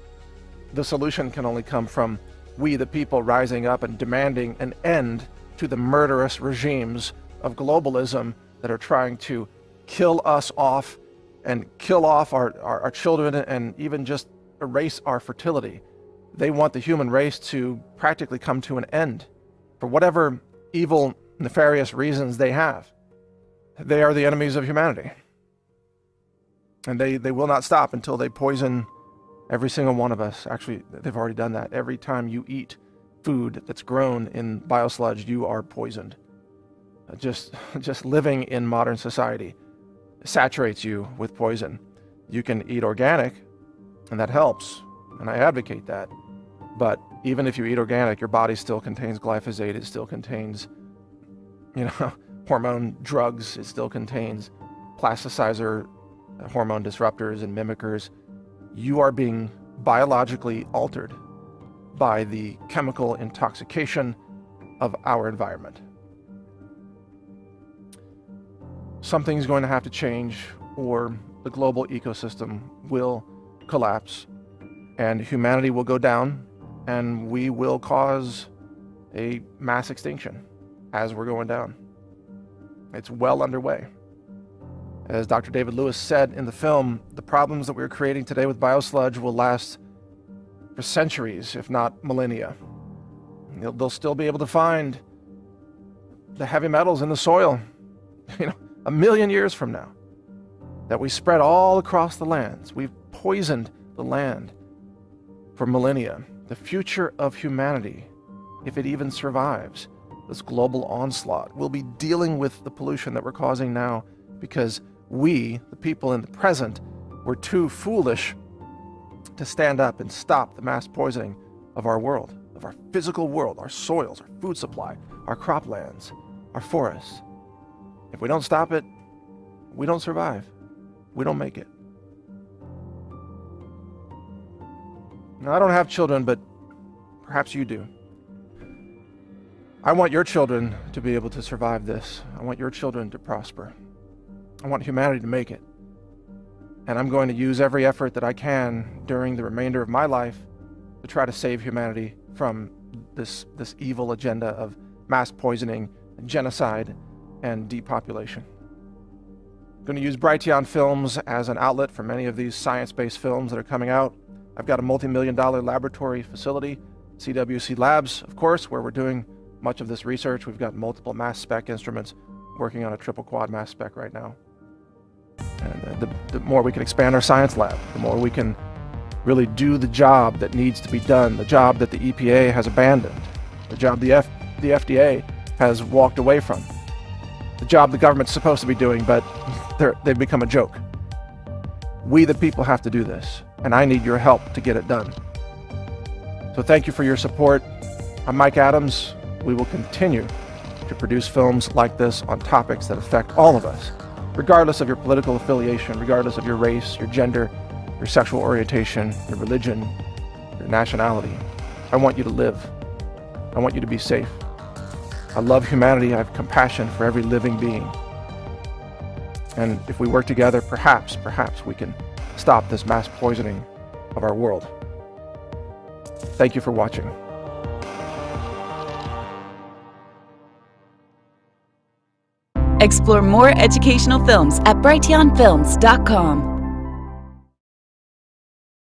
The solution can only come from we the people rising up and demanding an end to the murderous regimes of globalism that are trying to kill us off and kill off our children and even just erase our fertility. They want the human race to practically come to an end for whatever evil, nefarious reasons they have. They are the enemies of humanity. And they will not stop until they poison Every single one of us, actually, they've already done that. Every time you eat food that's grown in biosludge, you are poisoned. Just living in modern society saturates you with poison. You can eat organic, and that helps, and I advocate that. But even if you eat organic, your body still contains glyphosate, it still contains, hormone drugs, it still contains plasticizer, hormone disruptors and mimickers. You are being biologically altered by the chemical intoxication of our environment. Something's going to have to change, or the global ecosystem will collapse, and humanity will go down, and we will cause a mass extinction as we're going down. It's well underway. As Dr. David Lewis said in the film, the problems that we're creating today with biosludge will last for centuries, if not millennia. They'll still be able to find the heavy metals in the soil, 1 million years from now, that we spread all across the lands. We've poisoned the land for millennia. The future of humanity, if it even survives this global onslaught, will be dealing with the pollution that we're causing now because we, the people in the present, were too foolish to stand up and stop the mass poisoning of our world, of our physical world, our soils, our food supply, our croplands, our forests. If we don't stop it, we don't survive. We don't make it. Now, I don't have children, but perhaps you do. I want your children to be able to survive this. I want your children to prosper. I want humanity to make it. And I'm going to use every effort that I can during the remainder of my life to try to save humanity from this evil agenda of mass poisoning, genocide, and depopulation. I'm going to use Brighteon Films as an outlet for many of these science-based films that are coming out. I've got a multi-million-dollar laboratory facility, CWC Labs, of course, where we're doing much of this research. We've got multiple mass spec instruments working on a triple quad mass spec right now. And the more we can expand our science lab, the more we can really do the job that needs to be done, the job that the EPA has abandoned, the job the FDA has walked away from, the job the government's supposed to be doing, but they've become a joke. We, the people, have to do this, and I need your help to get it done. So thank you for your support. I'm Mike Adams. We will continue to produce films like this on topics that affect all of us, regardless of your political affiliation, regardless of your race, your gender, your sexual orientation, your religion, your nationality. I want you to live. I want you to be safe. I love humanity. I have compassion for every living being. And if we work together, perhaps we can stop this mass poisoning of our world. Thank you for watching. Explore more educational films at brighteonfilms.com.